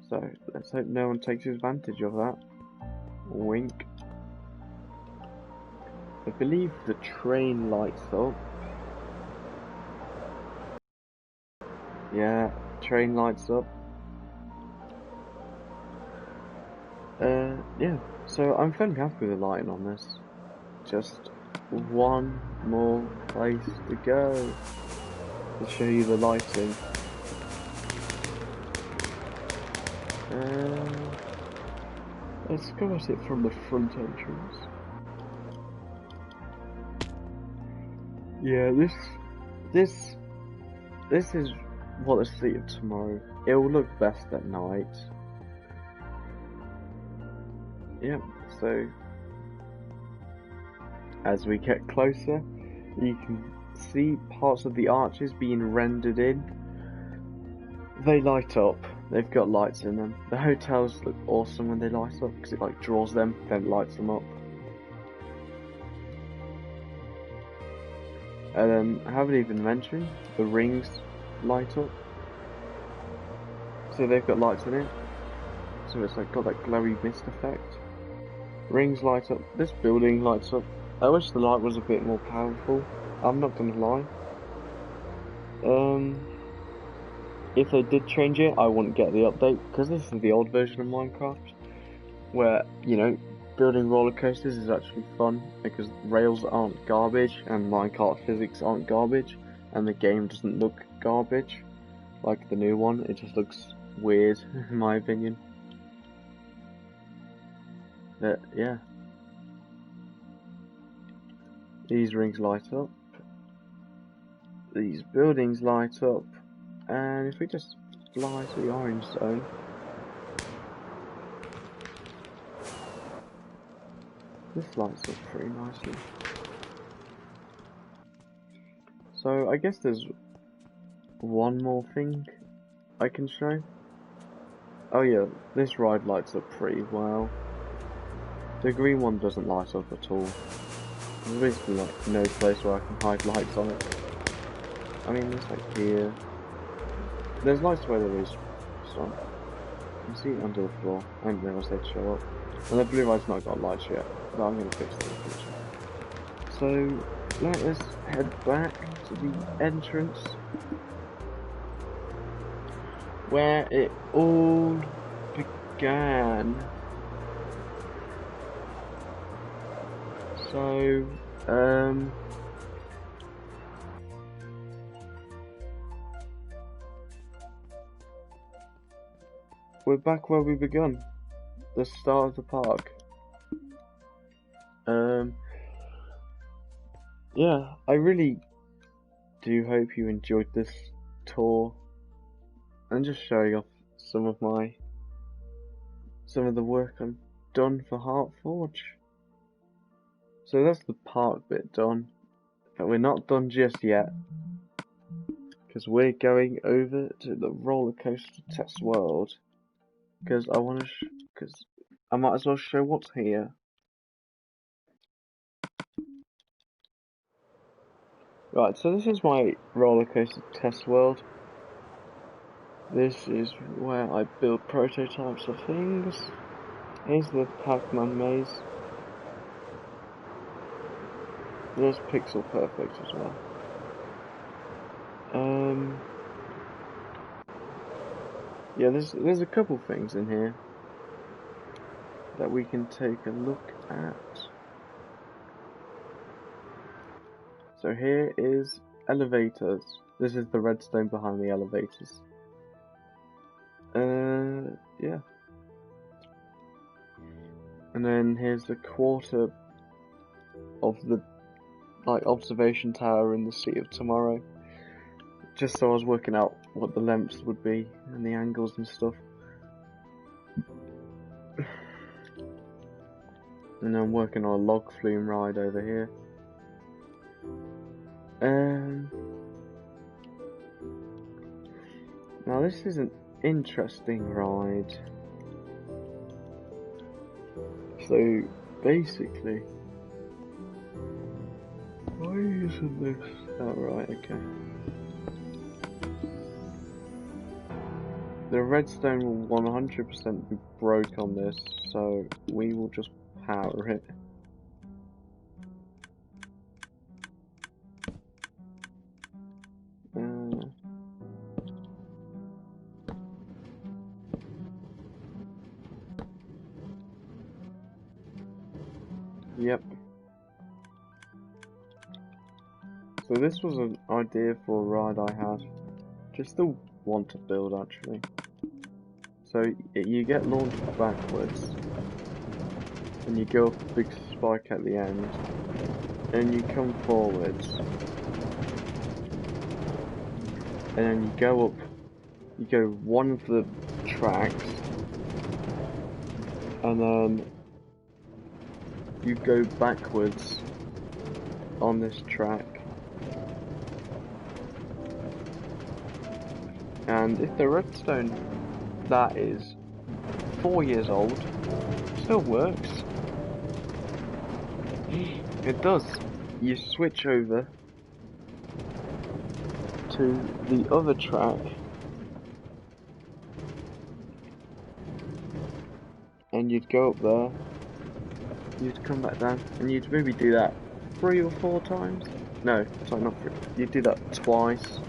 So let's hope no one takes advantage of that. Wink. I believe the train lights up. Yeah, train lights up. Yeah, so I'm fairly happy with the lighting on this. Just one more place to go to show you the lighting. Let's go at it from the front entrance. Yeah, this this is what the Sea of Tomorrow. It will look best at night. Yep, so as we get closer, you can see parts of the arches being rendered in. They light up. They've got lights in them. The hotels look awesome when they light up because it like draws them, then lights them up. And then I haven't even mentioned the rings light up. So they've got lights in it. So it's like got that glowy mist effect. Rings light up. This building lights up. I wish the light was a bit more powerful. I'm not gonna lie. If they did change it, I wouldn't get the update because this is the old version of Minecraft, where building roller coasters is actually fun because rails aren't garbage and minecart physics aren't garbage, and the game doesn't look garbage like the new one. It just looks weird, in my opinion. But yeah, these rings light up, these buildings light up, and if we just fly to the orange zone, this lights up pretty nicely. So I guess there's one more thing I can show. Oh yeah, this ride lights up pretty well. The green one doesn't light up at all. There's basically like no place where I can hide lights on it. I mean, there's like here. There's lights where there is some. You can see it under the floor. I didn't realise they'd show up. And the blue ride's not got lights yet, but I'm going to fix it in the future. So, let us head back to the entrance where it all began. So, we're back where we begun, the start of the park. Yeah, I really do hope you enjoyed this tour. I'm just showing off some of the work I've done for Heartforge. So that's the park bit done, but we're not done just yet, because we're going over to the roller coaster test world. Because I might as well show what's here. Right, so this is my roller coaster test world. This is where I build prototypes of things. Here's the Pac-Man maze. There's Pixel Perfect as well. Yeah, there's a couple things in here that we can take a look at. So here is elevators. This is the redstone behind the elevators. Yeah. And then here's the quarter of the observation tower in the Sea of Tomorrow. Just so I was working out what the lengths would be and the angles and stuff. And I'm working on a log flume ride over here. Now this is an interesting ride. So basically, why isn't this? Oh right, okay. The redstone will 100% be broke on this, so we will just power it. Yep. So this was an idea for a ride I had. Just the want to build actually. So you get launched backwards, and you go up a big spike at the end, and you come forwards, and then you go up, you go one of the tracks, and then you go backwards on this track. And if the redstone that is 4 years old still works, it does. You switch over to the other track and you'd go up there, you'd come back down, and you'd maybe do that 3 or 4 times. No, sorry, not 3. You'd do that twice.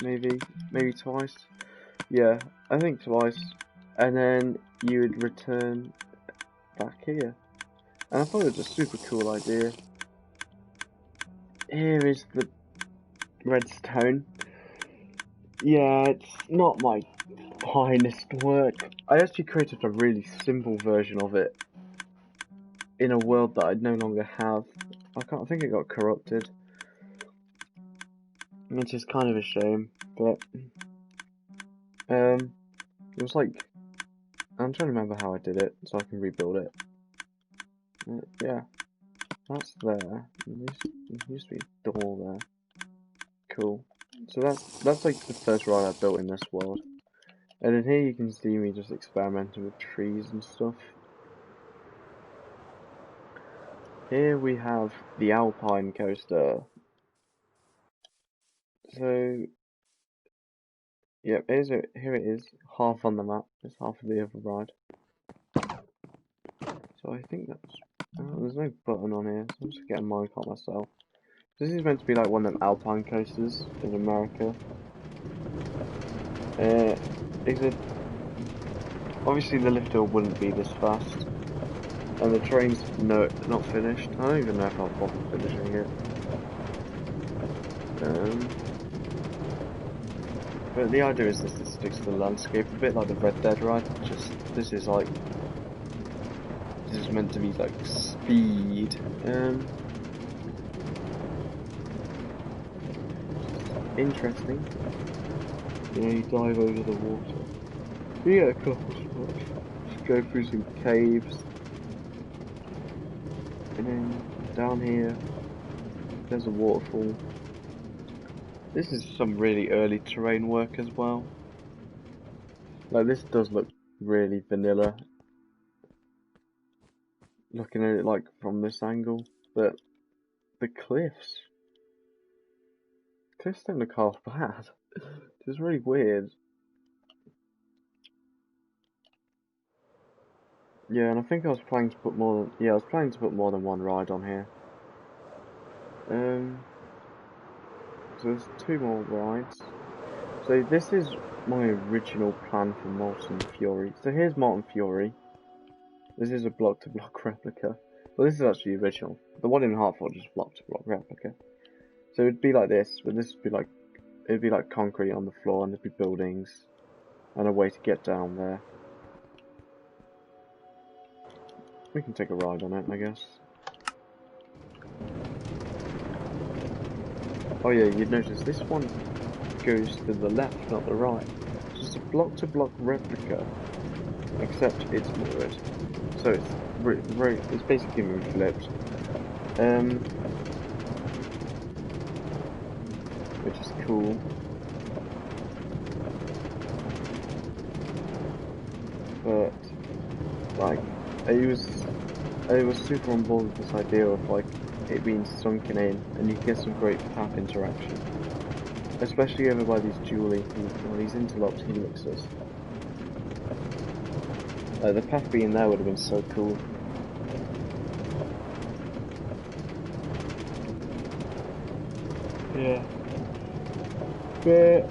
Maybe twice. Yeah, I think twice. And then you would return back here. And I thought it was a super cool idea. Here is the redstone. Yeah, it's not my finest work. I actually created a really simple version of it in a world that I no longer have. I think it got corrupted, which is kind of a shame. But it was like, I'm trying to remember how I did it so I can rebuild it. Yeah, that's there. There used to be a door there. Cool. So that's like the first ride I built in this world. And in here you can see me just experimenting with trees and stuff. Here we have the Alpine coaster. So, yep, here it is, half on the map. It's half of the other ride. So I think there's no button on here, so I'm just getting a minecart myself. This is meant to be like one of them Alpine coasters in America. Obviously the lift hill wouldn't be this fast. And the train's not finished. I don't even know if I'll bother finishing it. But the idea is this sticks to the landscape a bit like the Red Dead ride. Just this is meant to be like speed. Interesting. You know, you dive over the water. You get a couple spots. Just go through some caves. And then down here there's a waterfall. This is some really early terrain work as well. Like this does look really vanilla, looking at it like from this angle, but the cliffs don't look half bad. It's really weird. Yeah, and I think I was planning to put more than one ride on here. So there's 2 more rides. So this is my original plan for Molten Fury. So here's Molten Fury. This is a block-to-block replica. Well, this is actually the original. The one in Heartforge is block-to-block replica. So it'd be like this, but this would be like, it'd be like concrete on the floor, and there'd be buildings, and a way to get down there. We can take a ride on it, I guess. Oh yeah, you'd notice this one goes to the left, not the right. It's just a block-to-block replica, except it's mirrored. So it's basically mirror flipped. Which is cool. But like, I was super on board with this idea of like it being sunken in, and you get some great path interaction, especially over by these these interlocked helixes. The path being there would have been so cool. Yeah. But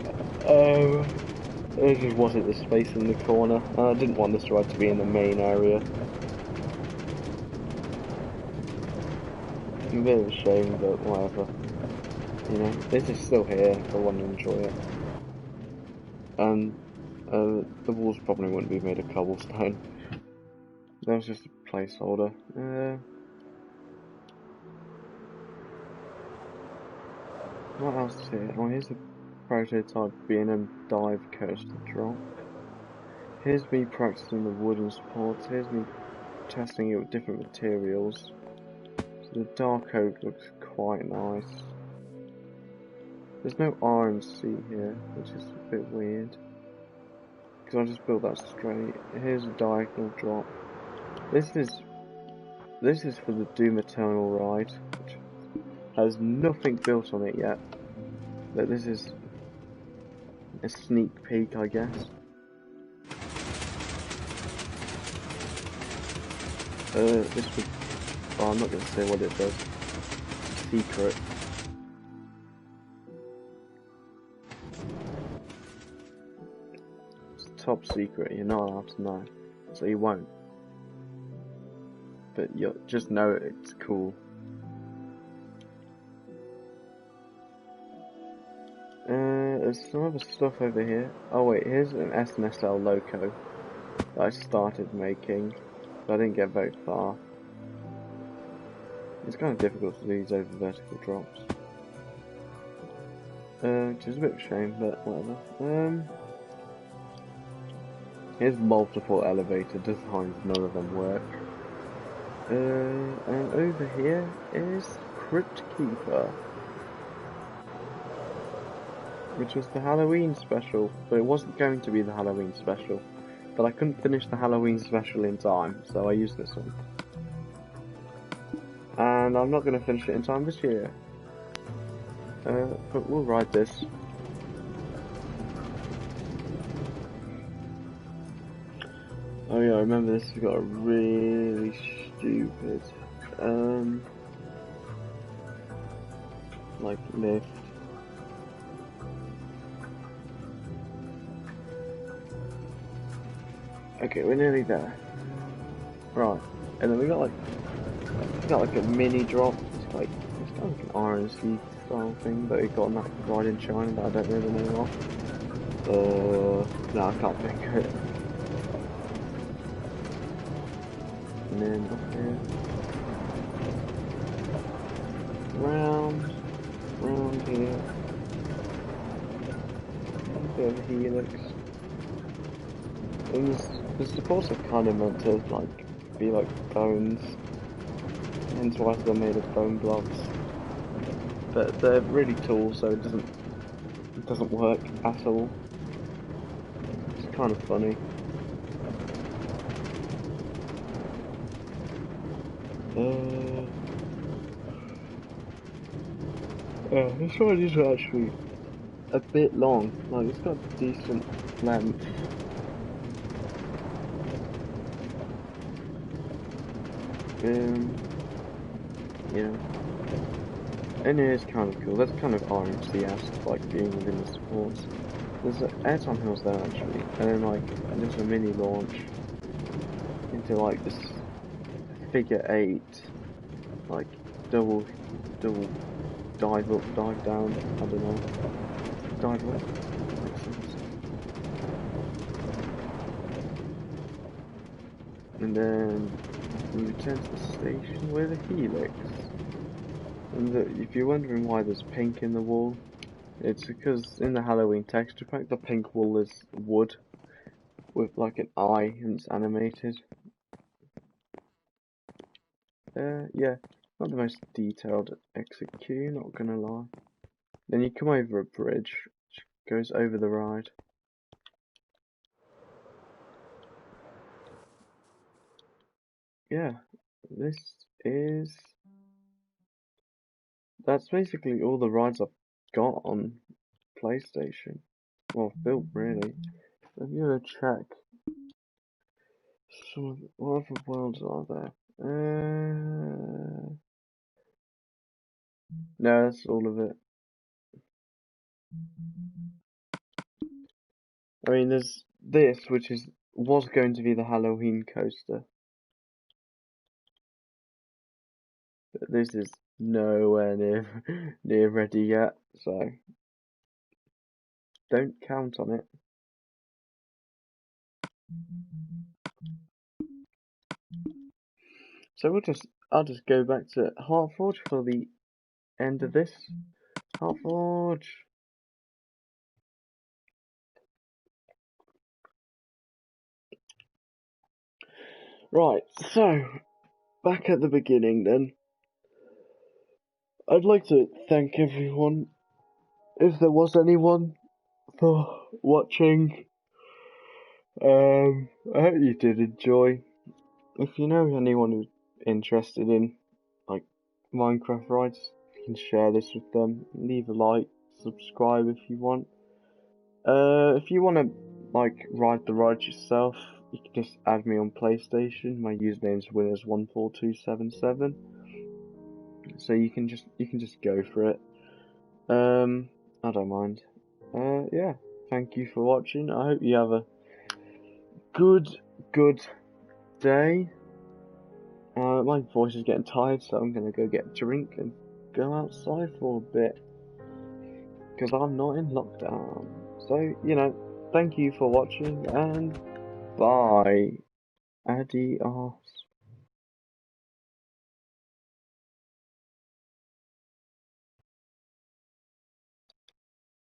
there just wasn't the space in the corner, and I didn't want this ride to be in the main area. A bit of a shame, but whatever. You know, this is still here if I want to enjoy it. And the walls probably wouldn't be made of cobblestone. That was just a placeholder. What else is here? Oh, here's a prototype B&M dive coaster drop. Here's me practicing the wooden supports. Here's me testing it with different materials. So the dark oak looks quite nice. There's no R and C here, which is a bit weird. Because I just built that straight. Here's a diagonal drop. This is for the Doom Eternal ride, which has nothing built on it yet. But this is a sneak peek, I guess. This would... Oh, I'm not going to say what it does. Secret. It's top secret, you're not allowed to know. So you won't. But you'll just know it's cool. There's some other stuff over here. Oh wait, here's an SNSL loco that I started making, but I didn't get very far. It's kind of difficult to do these over vertical drops. Which is a bit of a shame, but whatever. Here's multiple elevator designs, none of them work. And over here is Crypt Keeper, which was the Halloween special, but it wasn't going to be the Halloween special. But I couldn't finish the Halloween special in time, so I used this one. And I'm not going to finish it in time this year. But we'll ride this. Oh yeah, I remember this has got a really stupid, like lift. Okay, we're nearly there. Right, and then we got like a mini drop. It's kind of like an RNC style thing that we got on that ride in China that I don't know the name of. No, I can't think of it. And then up here, round here, a bit of a helix. And the supports are kind of meant to like be like bones, hence why they're made of bone blocks. But they're really tall, so it doesn't work at all. It's kind of funny. This one is actually a bit long. Like, it's got decent length. Yeah. And it is kind of cool. That's kind of RMC-esque, like being within the supports. There's airtime hills there actually, and then like there's a mini launch into like this figure 8, like double dive up, dive down. I don't know. Dive up. Makes sense. And then we return to the station with a helix. And if you're wondering why there's pink in the wall, it's because in the Halloween texture pack, the pink wall is wood with like an eye and it's animated. Yeah, not the most detailed execute, not gonna lie. Then you come over a bridge, which goes over the ride. Yeah, that's basically all the rides I've got on PlayStation. Well, built really. I'm gonna check some of what other worlds are there. No, that's all of it. I mean, there's this, which was going to be the Halloween coaster, but this is nowhere near ready yet, so don't count on it. So I'll just go back to Heartforge for the end of this. Heartforge. Right, so back at the beginning then. I'd like to thank everyone, if there was anyone, for watching. I hope you did enjoy. If you know anyone who's interested in like Minecraft rides, you can share this with them. Leave a like, subscribe if you want. If you want to like ride the ride yourself, you can just add me on PlayStation. My username's winners14277. So you can just go for it. I don't mind. Yeah. Thank you for watching. I hope you have a good day. My voice is getting tired, so I'm gonna go get a drink and go outside for a bit. Because I'm not in lockdown. So, thank you for watching and bye. Adios.